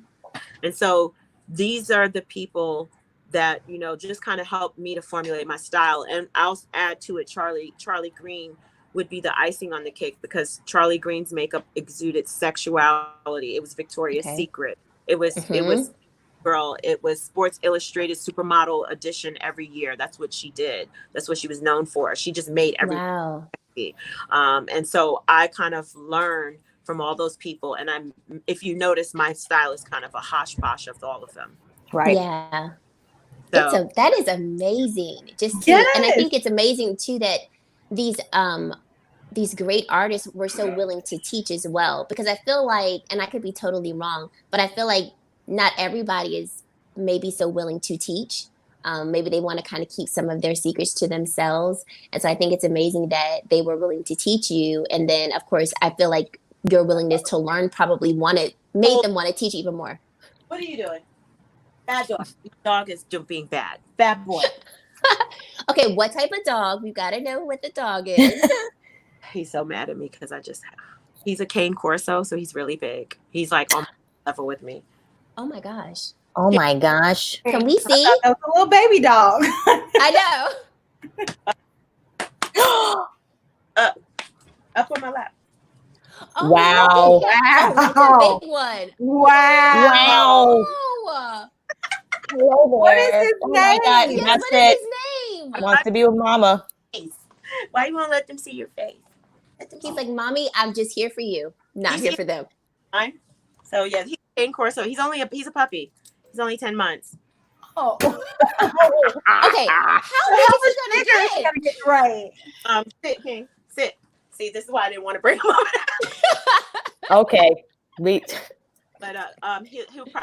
And so these are the people that, just kind of helped me to formulate my style. And I'll add to it, Charlie Green would be the icing on the cake because Charlie Green's makeup exuded sexuality. It was Victoria's Secret. It was Girl. It was Sports Illustrated Supermodel edition every year. That's what she did. That's what she was known for. She just made everything. Wow. And so I kind of learned from all those people. And if you notice, my style is kind of a hodgepodge of all of them. Right. Yeah. So that is amazing. And I think it's amazing too that these great artists were so willing to teach as well, because I feel like, and I could be totally wrong, but I feel like not everybody is maybe so willing to teach. Maybe they want to kind of keep some of their secrets to themselves. And so I think it's amazing that they were willing to teach you. And then of course, I feel like your willingness to learn probably made them want to teach even more. What are you doing? Bad dog. Dog is being bad. Bad boy. Okay, what type of dog? We got to know what the dog is. He's so mad at me because he's a cane corso, so he's really big. He's like on level with me. Oh my gosh. Oh my gosh. Can we see? That was a little baby dog. I know. Up on my lap. Oh, Wow. That's a big one. Wow. Wow. What is his Oh my God, name? that's What it. is his name? Wants to be with mama. Why you want to let them see your face? He's like, Mommy, I'm just here for you, not here for them. So yeah, he's a cane corso. He's a puppy. He's only 10 months. Oh. Okay, how big is he gonna get? Right. Sit, King. Sit. See, this is why I didn't want to bring him over. Okay. But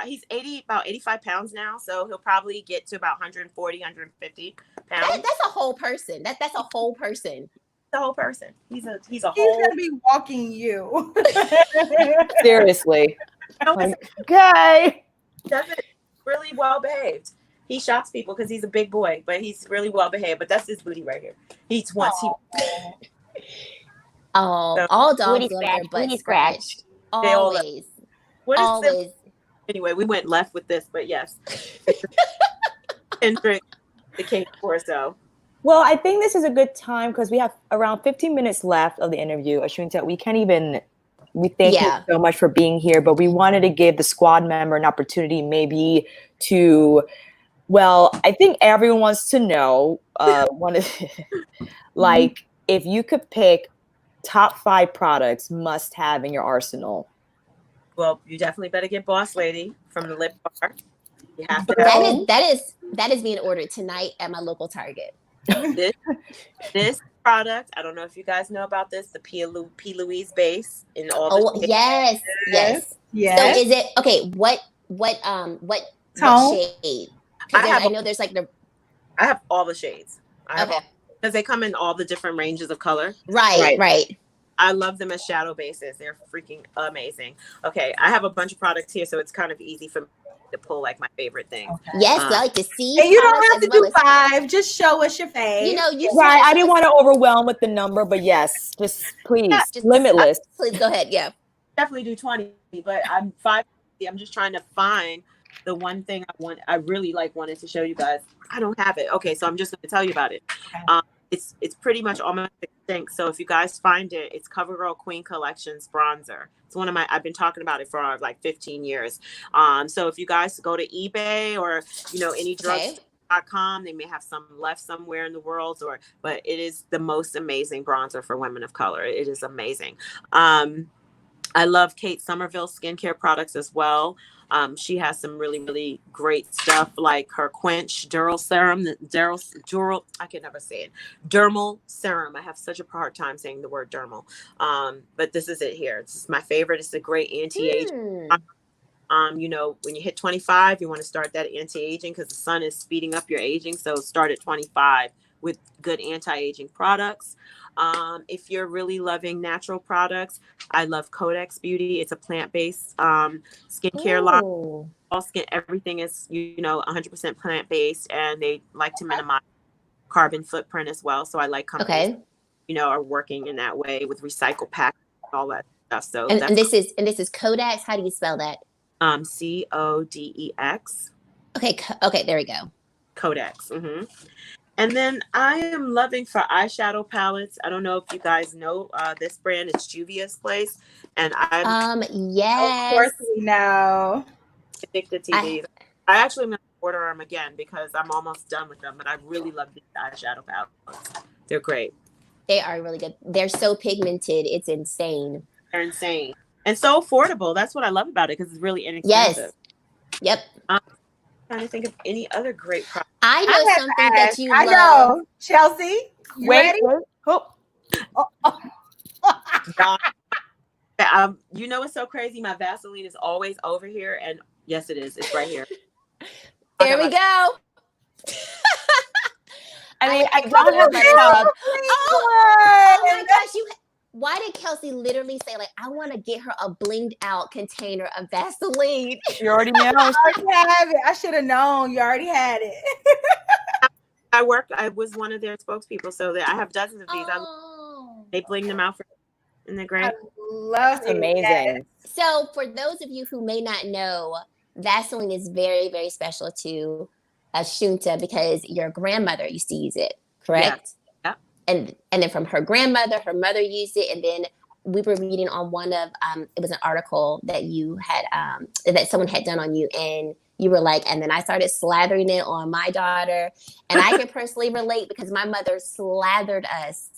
he's about 85 pounds now, so he'll probably get to about 140, 150 pounds. That's a whole person. That's a whole person. The whole person. He's a He's whole. gonna be walking you. Seriously. Okay. Okay. Really well behaved. He shocks people because he's a big boy, but he's really well behaved. But that's his booty right here. All dogs love their butt scratched. Always. Always. Anyway, we went left with this, but yes. Kendrick, the cane corso. Well, I think this is a good time because we have around 15 minutes left of the interview. Ashunta, we thank you so much for being here, but we wanted to give the squad member an opportunity maybe to, I think everyone wants to know, if you could pick top 5 products must have in your arsenal. Well, you definitely better get Boss Lady from the Lip Bar. You have to. That is being ordered tonight at my local Target. This product, I don't know if you guys know about this, the P.Louise base in all the yes. So is it okay, what shade? I know there's like I have all the shades. Because they come in all the different ranges of color. Right. I love them as shadow bases. They're freaking amazing. Okay, I have a bunch of products here, so it's kind of easy for me to pull like my favorite thing. Okay. Yes, I like to see. And you don't have to do 5. Just show us your face. Right. I didn't want to overwhelm with the number, but yes, just please, limitless. Please go ahead. Yeah. Definitely do 20, but I'm 5. I'm just trying to find the one thing I really wanted to show you guys. I don't have it. Okay, so I'm just going to tell you about it. Okay. It's pretty much almost extinct. So if you guys find it, it's CoverGirl Queen Collections bronzer. It's one of I've been talking about it for 15 years. So if you guys go to eBay or any drugstore, .com. They may have some left somewhere in the world, but it is the most amazing bronzer for women of color. It is amazing. I love Kate Somerville skincare products as well. She has some really, really great stuff like her Quench Dural Serum, Dural, I can never say it. Dermal Serum. I have such a hard time saying the word dermal. But this is it here. This is my favorite. It's a great anti-age. You know, when you hit 25, you want to start that anti-aging because the sun is speeding up your aging. So start at 25 with good anti-aging products. If you're really loving natural products, I love Codex Beauty. It's a plant-based skincare line. All skin, everything is, you know, 100% plant-based, and they like to minimize carbon footprint as well. So I like companies, you know, are working in that way with recycle pack and all that stuff. So and this is Codex. How do you spell that? Codex. Okay, there we go. Codex. And then I am loving for eyeshadow palettes. I don't know if you guys know this brand. It's Juvia's Place, and I'm yes, of course we know. addicted to these. I actually am going to order them again because I'm almost done with them. But I really love these eyeshadow palettes. They're great. They are really good. They're so pigmented. It's insane. They're insane. And so affordable. That's what I love about it because it's really inexpensive. Yes. Yep. I'm trying to think of any other great products. I know something that you love. I know. Chelsea, you ready? You know what's so crazy? My Vaseline is always over here. And yes, it is. It's right here. There we go. I mean, I don't have my tub. Oh my gosh, why did Kelsee literally say, like, I want to get her a blinged out container of Vaseline? You already know. I already have it. I should have known. You already had it. I was one of their spokespeople, so I have dozens of these. They bling them out for me, and they're great. I love it. Amazing. So for those of you who may not know, Vaseline is very, very special to Ashunta because your grandmother used to use it, correct? Yeah. And then from her grandmother, her mother used it, and then we were reading on one of it was an article that you had that someone had done on you, and you were like, and then I started slathering it on my daughter, and I can personally relate because my mother slathered us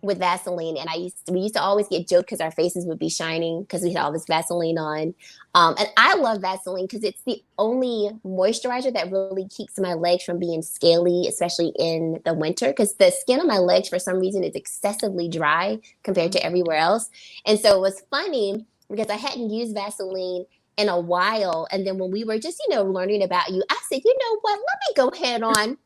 with Vaseline, and we used to always get joked because our faces would be shining because we had all this Vaseline on. And I love Vaseline because it's the only moisturizer that really keeps my legs from being scaly, especially in the winter, because the skin on my legs for some reason is excessively dry compared to everywhere else. And so it was funny because I hadn't used Vaseline in a while. And then when we were just, learning about you, I said, you know what, let me go ahead on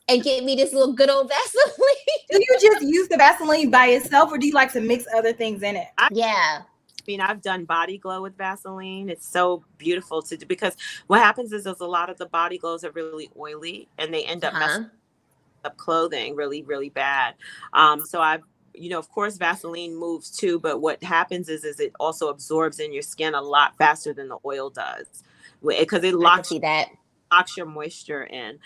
and get me this little good old Vaseline. Do you just use the Vaseline by itself, or do you like to mix other things in it? Yeah. I mean, I've done body glow with Vaseline. It's so beautiful to do because what happens is there's a lot of the body glows are really oily and they end up messing up clothing really, really bad. So I've, of course, Vaseline moves too, but what happens is it also absorbs in your skin a lot faster than the oil does because it locks your moisture in.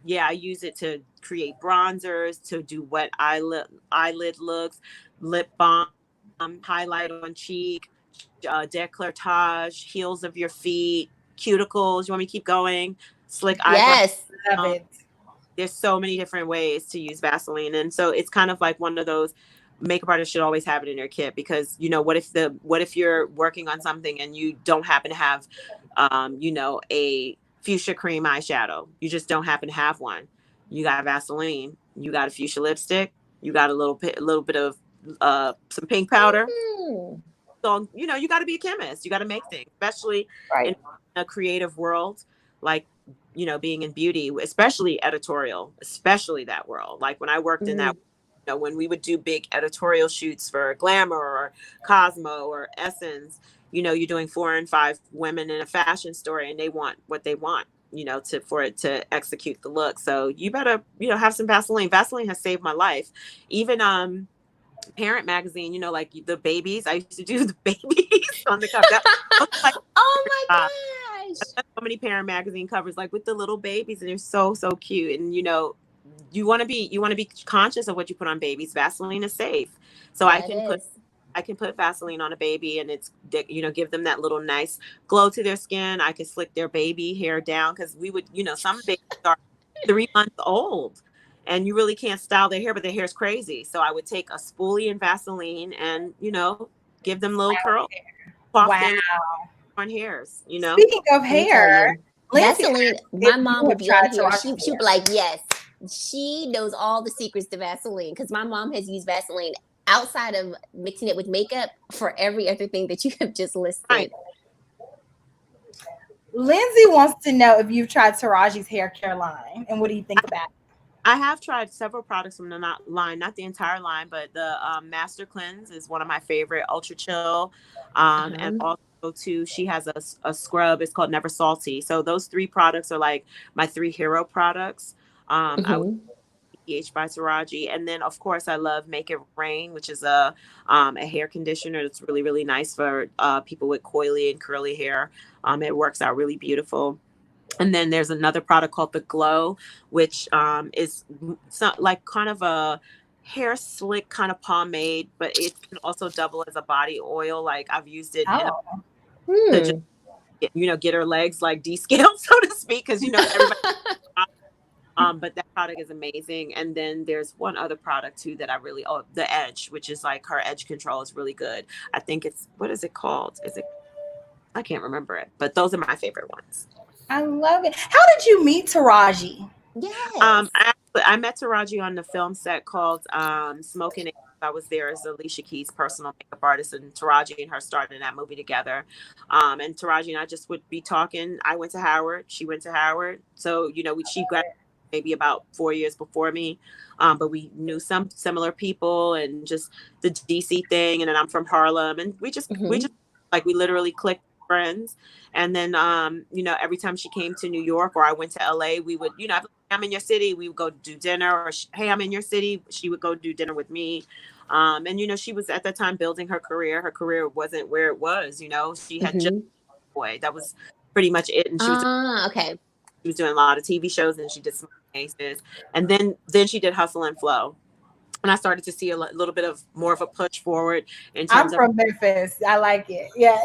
Yeah, I use it to create bronzers, to do wet eyelid looks, lip balm, highlight on cheek, décolletage, heels of your feet, cuticles. You want me to keep going? Slick eyebrows. Yes. Love it. There's so many different ways to use Vaseline. And so it's kind of like one of those makeup artists should always have it in their kit because, what if you're working on something and you don't happen to have, a fuchsia cream eyeshadow. You just don't happen to have one. You got Vaseline. You got a fuchsia lipstick. You got a little bit of some pink powder. So you got to be a chemist. You got to make things, especially in a creative world, like being in beauty, especially editorial, especially that world. Like when I worked in that, when we would do big editorial shoots for Glamour or Cosmo or Essence. You're doing 4 and 5 women in a fashion story and they want what they want, for it to execute the look. So you better, have some Vaseline. Vaseline has saved my life. Even Parent Magazine, like the babies. I used to do the babies on the cover. Oh my gosh. So many Parent Magazine covers, like with the little babies, and they're so, so cute. And you want to be conscious of what you put on babies. Vaseline is safe. So I can put I can put Vaseline on a baby and it's, give them that little nice glow to their skin. I could slick their baby hair down because we would, some babies are 3 months old and you really can't style their hair, but their hair's crazy. So I would take a spoolie and Vaseline and, give them little curls, off Wow. on hairs, Speaking of hair, Vaseline, my mom would be on here. She would be like, yes, she knows all the secrets to Vaseline because my mom has used Vaseline outside of mixing it with makeup for every other thing that you have just listed. Right. Lindsay wants to know if you've tried Taraji's hair care line and what do you think about it? I have tried several products from the line, not the entire line, but the Master Cleanse is one of my favorite, Ultra Chill. And also too, she has a scrub. It's called Never Salty. So those 3 products are like my 3 hero products. I would PH by Taraji. And then of course I love Make It Rain, which is a hair conditioner that's really, really nice for people with coily and curly hair. It works out really beautiful. And then there's another product called The Glow, which is like kind of a hair slick kind of pomade, but it can also double as a body oil. Like I've used it to just, get her legs like descaled, so to speak, because everybody. But that product is amazing. And then there's one other product too that I really, the Edge, which is like her edge control is really good. I think it's, what is it called? I can't remember it, but those are my favorite ones. I love it. How did you meet Taraji? Yes. I met Taraji on the film set called Smoking. I was there as Alicia Keys' personal makeup artist, and Taraji and her started that movie together. And Taraji and I just would be talking. I went to Howard. She went to Howard. So, she graduated maybe about 4 years before me. But we knew some similar people and just the DC thing. And then I'm from Harlem. And we just we literally clicked friends. And then, every time she came to New York or I went to LA, we would, I'm in your city, we would go do dinner, or hey, I'm in your city. She would go do dinner with me. And, she was at that time building her career. Her career wasn't where it was, she had just boy. That was pretty much it. And she was doing a lot of TV shows and she did some cases. And then she did Hustle and Flow. And I started to see a little bit of more of a push forward in terms I'm from Memphis. I like it. Yeah.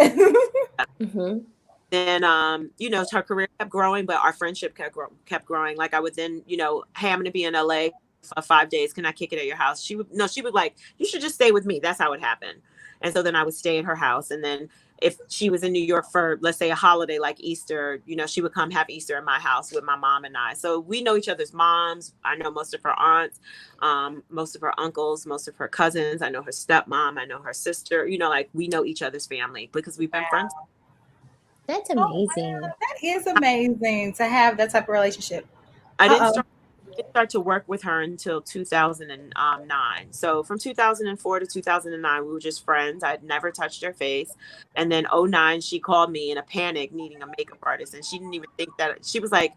Then, her career kept growing, but our friendship kept growing. Like I would then, hey, I'm going to be in LA for 5 days. Can I kick it at your house? She would like, you should just stay with me. That's how it happened. And so then I would stay at her house. And then if she was in New York for, let's say, a holiday like Easter, she would come have Easter in my house with my mom and I. So we know each other's moms. I know most of her aunts, most of her uncles, most of her cousins. I know her stepmom. I know her sister. We know each other's family because we've been friends. That's amazing. That is amazing to have that type of relationship. I didn't start to work with her until 2009. So from 2004 to 2009, we were just friends. I'd never touched her face. And then 2009, she called me in a panic needing a makeup artist. And she didn't even think that she was like,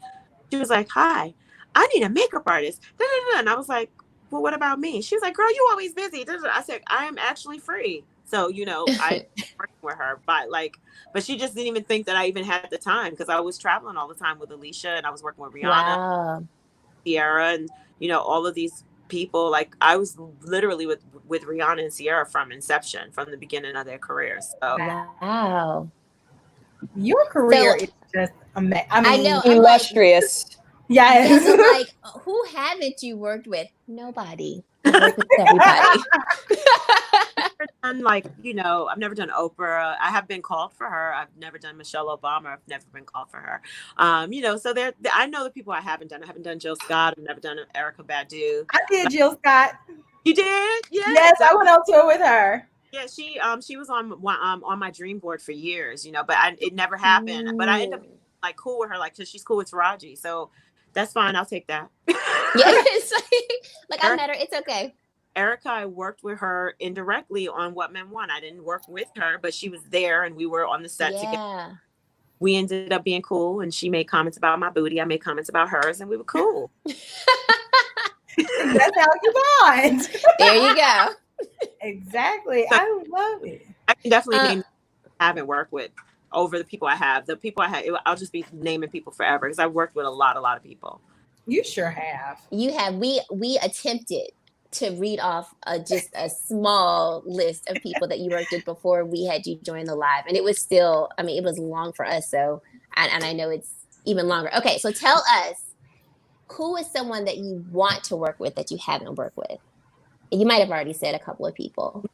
hi, I need a makeup artist. And I was like, well, what about me? She was like, girl, you always busy. I said, I am actually free. So, I working with her, but she just didn't even think that I even had the time because I was traveling all the time with Alicia and I was working with Briana, Sierra, and, all of these people. Like I was literally with Rihanna and Sierra from inception, from the beginning of their careers. So. Wow. Your career is just amazing. I know. Illustrious. Yes. Like, who haven't you worked with? Nobody. You work with everybody. I've never done Oprah. I have been called for her. I've never done Michelle Obama. I've never been called for her. So I know the people I haven't done. I haven't done Jill Scott. I've never done Erykah Badu. I did Jill Scott. You did? Yes, I went on tour with her. Yeah, she was on my dream board for years, but it never happened. But I ended up cool with her, because she's cool with Taraji. So that's fine. I'll take that. Yes. I met her. It's okay. Erykah, I worked with her indirectly on What Men Want. I didn't work with her, but she was there and we were on the set together. We ended up being cool and she made comments about my booty. I made comments about hers and we were cool. That's how you bond. There you go. Exactly. So, I love it. I can definitely name I haven't worked with over the people I have. The people I have, I'll just be naming people forever because I've worked with a lot of people. You sure have. You have. We attempted to read off just a small list of people that you worked with before we had you join the live. And it was still, I mean, it was long for us. So, and I know it's even longer. Okay, so tell us, who is someone that you want to work with that you haven't worked with? You might have already said a couple of people.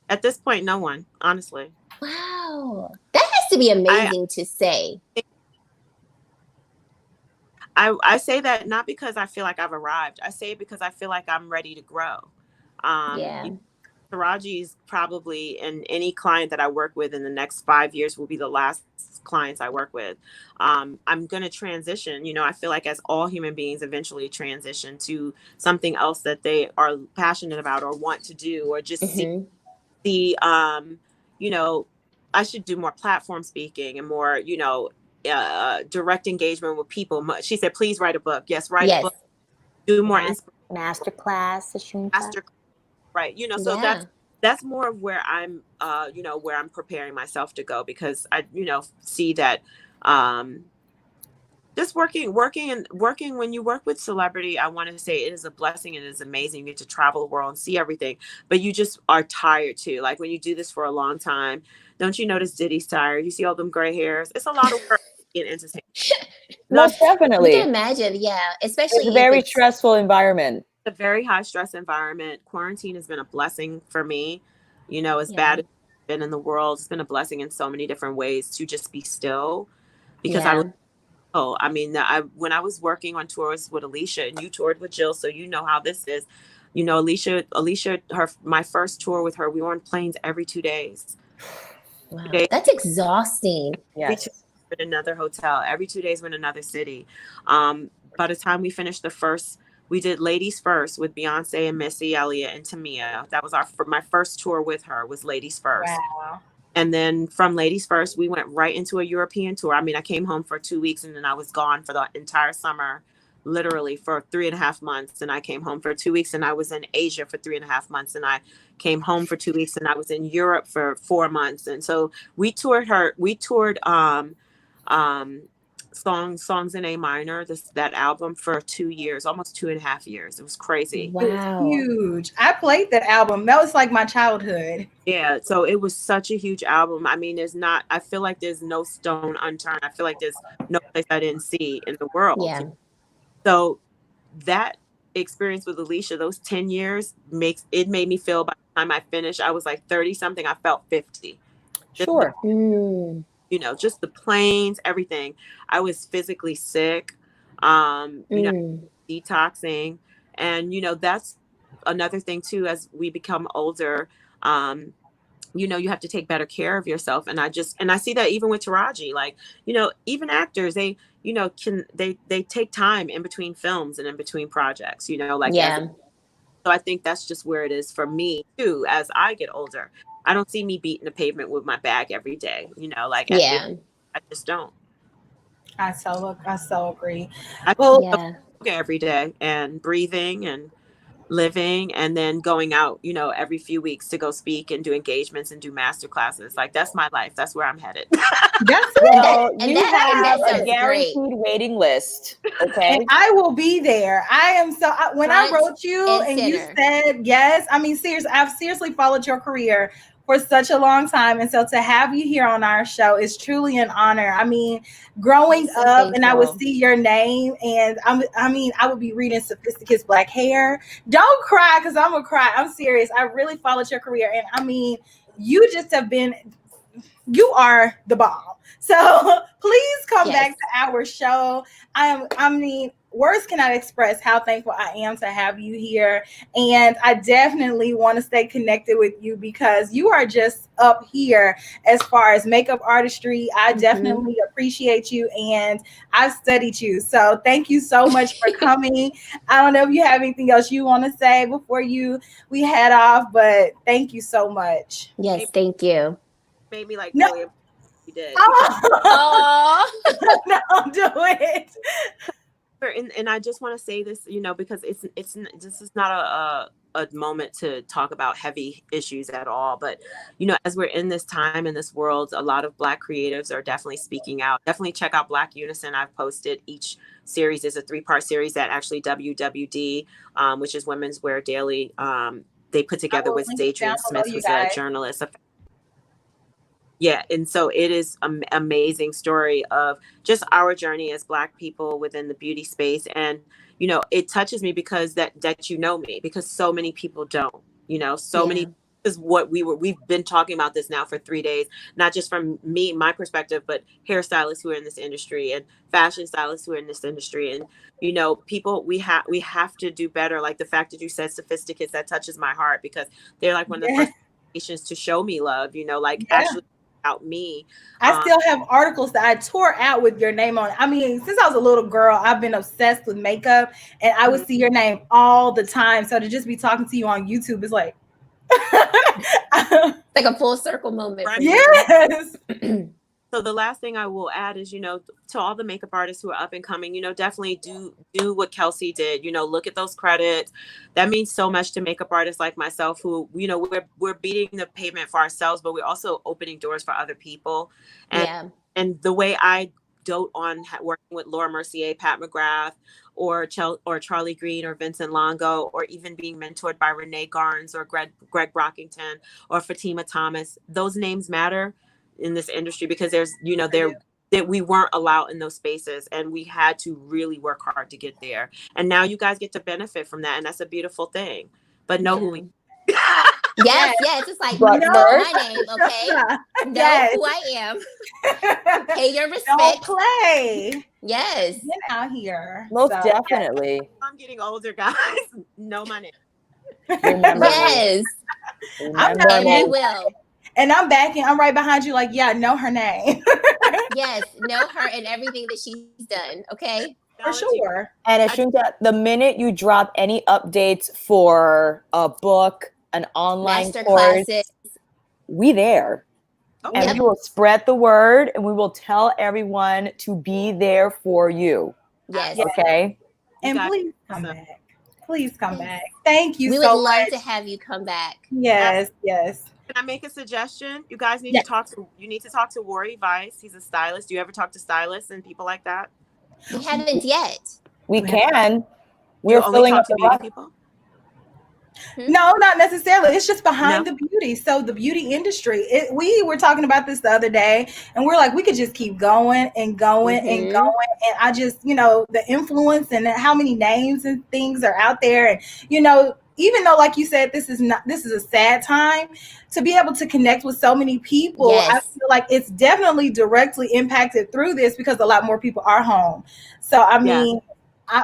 At this point, no one, honestly. Wow. That has to be amazing to say. I say that not because I feel like I've arrived. I say it because I feel like I'm ready to grow. Yeah. Taraji's probably, and any client that I work with in the next 5 years will be the last clients I work with. I'm going to transition. You know, I feel like as all human beings eventually transition to something else that they are passionate about or want to do, or just see, you know, I should do more platform speaking and more, you know, direct engagement with people. She said, please write a book. Yes, write a book. Do more masterclass, Ashunta. Right. You know, so that's more of where I'm, you know, where I'm preparing myself to go, because I, you know, see that just working when you work with celebrity, I want to say it is a blessing and it is amazing. You get to travel the world and see everything, but you just are tired too. Like when you do this for a long time, don't you notice Diddy's tired? You see all them gray hairs. It's a lot of work in entertainment. Most definitely. You can imagine, yeah. Especially it's a very stressful environment. A very high stress environment. Quarantine has been a blessing for me. You know, as bad as it's been in the world, it's been a blessing in so many different ways to just be still. Because I mean, when I was working on tours with Alicia, and you toured with Jill, so you know how this is. You know, Alicia, my first tour with her, we were on planes every 2 days. Wow, that's exhausting. Yes. In another hotel every 2 days, we're in another city. By the time we finished the first, we did Ladies First with Beyonce and Missy Elliott and Tamia. That was my first tour with her, was Ladies First. Wow. And then from Ladies First, we went right into a European tour. I mean, I came home for 2 weeks and then I was gone for the entire summer, literally for 3.5 months. And I came home for 2 weeks and I was in Asia for 3.5 months. And I came home for 2 weeks and I was in Europe for 4 months. And so we toured Songs in A Minor, that album, for 2 years, almost 2.5 years. It was crazy. Wow. It was huge. I played that album. That was like my childhood. Yeah, so it was such a huge album. I mean, I feel like there's no stone unturned. I feel like there's no place I didn't see in the world. Yeah. So that experience with Alicia, those 10 years made me feel, by the time I finished, I was like 30 something. I felt 50. Sure. You know, just the planes, everything. I was physically sick, you know, detoxing. And, you know, that's another thing too, as we become older, you know, you have to take better care of yourself. And I see that even with Taraji, like, you know, even actors, they, you know, they take time in between films and in between projects, you know, like, so I think that's just where it is for me too, as I get older. I don't see me beating the pavement with my bag every day, you know, like, I just don't. I so agree. Every day, and breathing and living, and then going out, you know, every few weeks to go speak and do engagements and do master classes. Like, that's my life. That's where I'm headed. That's you have a guaranteed waiting list. Okay. And I will be there. I am when I wrote you and you said yes, I mean, seriously, I've seriously followed your career for such a long time. And so to have you here on our show is truly an honor. I mean, growing up and I would see your name and I would be reading Sophisticate's Black Hair. Don't cry, because I'm gonna cry. I'm serious. I really followed your career. And I mean, you are the bomb. So please come back to our show. Words cannot express how thankful I am to have you here. And I definitely want to stay connected with you, because you are just up here as far as makeup artistry. I definitely appreciate you, and I've studied you. So thank you so much for coming. I don't know if you have anything else you want to say before we head off, but thank you so much. Yes, thank you. Made me like, no. You did. Oh. No, do it. And I just want to say this, because this is not a moment to talk about heavy issues at all. But, as we're in this time in this world, a lot of Black creatives are definitely speaking out. Definitely check out Black Unison. I've posted each series is a 3-part series that actually WWD, which is Women's Wear Daily. They put together with Adrian Smith, who's a journalist. Yeah, and so it is an amazing story of just our journey as Black people within the beauty space. And, it touches me because that me, because so many people don't, many is what we've been talking about this now for 3 days, not just from my perspective, but hairstylists who are in this industry and fashion stylists who are in this industry. And, people, we have to do better. Like the fact that you said sophisticates, that touches my heart because they're like one of the first nations to show me love, actually out me. I still have articles that I tore out with your name on it. I mean, since I was a little girl, I've been obsessed with makeup and I would see your name all the time. So to just be talking to you on YouTube is like like a full circle moment. Right? Yes. So the last thing I will add is, to all the makeup artists who are up and coming, definitely do what Kelsee did, look at those credits. That means so much to makeup artists like myself who, we're beating the pavement for ourselves, but we're also opening doors for other people. And the way I dote on working with Laura Mercier, Pat McGrath, or Charlie Green or Vincent Longo, or even being mentored by Renee Garns or Greg Brockington or Fatima Thomas, those names matter in this industry because there's, that we weren't allowed in those spaces and we had to really work hard to get there. And now you guys get to benefit from that. And that's a beautiful thing. But know who we Yes, it's like know my name, okay? Know who I am. Pay your respect. Don't play. Yes. Get out here. Most definitely. I'm getting older, guys. Know my name. Yes. And we will. And I'm backing. I'm right behind you. Like, know her name. Yes, know her and everything that she's done. Okay. For sure. And Ashunta, the minute you drop any updates for a book, an online course, we there. And we will spread the word and we will tell everyone to be there for you. Yes. Okay. And please come back. Please come back. Thank you so much. We would love to have you come back. Yes. Can I make a suggestion? You guys need to talk to Wari Vice. He's a stylist. Do you ever talk to stylists and people like that? We haven't yet. We can. We're filling up the beauty people. No, not necessarily. It's just behind the beauty. So the beauty industry, we were talking about this the other day and we're like, we could just keep going and going and going. And I just, the influence and how many names and things are out there. And, even though, like you said, this is a sad time, to be able to connect with so many people, I feel like it's definitely directly impacted through this because a lot more people are home. So, I mean,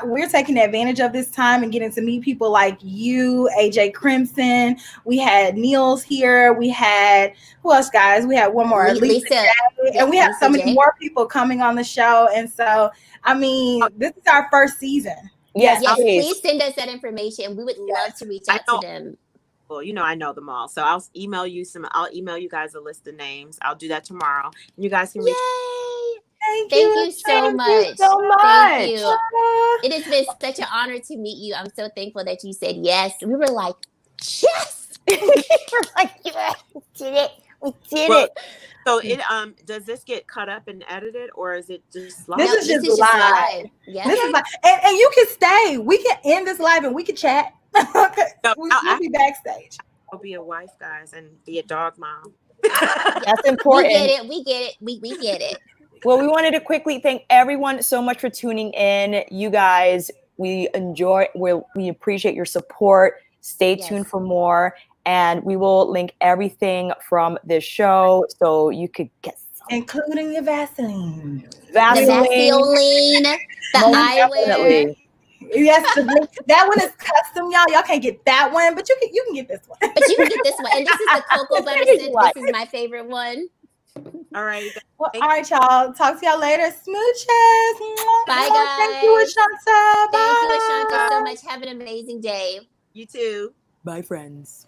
we're taking advantage of this time and getting to meet people like you, AJ Crimson. We had Niels here. We had, who else, guys? We had one more, Alicia. And we have so many more people coming on the show. And so, I mean, this is our first season. Yes, please send us that information. We would love to reach out to them. Well, I know them all. So I'll email you guys a list of names. I'll do that tomorrow. And you guys can reach. Thank you so much. Thank you. It has been such an honor to meet you. I'm so thankful that you said yes. We were like, yes. We were like, yes, we did it. We did it. So does this get cut up and edited or is it just live? This is just live. Yeah. This is live. And you can stay. We can end this live and we can chat. We'll be backstage. I'll be a wife, guys, and be a dog mom. That's important. We get it. We get it. Well, we wanted to quickly thank everyone so much for tuning in. You guys, we appreciate your support. Stay tuned for more. And we will link everything from this show so you could get some. Including your Vaseline. The Vaseline, the eyewear. Yes, that one is custom, y'all. Y'all can't get that one, but you can get this one. But you can get this one. And this is the cocoa butter scent. This is my favorite one. All right. Well, all right, y'all. Talk to y'all later. Smooches. Bye, guys. Thank you, Ashunta. Thank you, Ashunta, so much. Have an amazing day. You too. Bye, friends.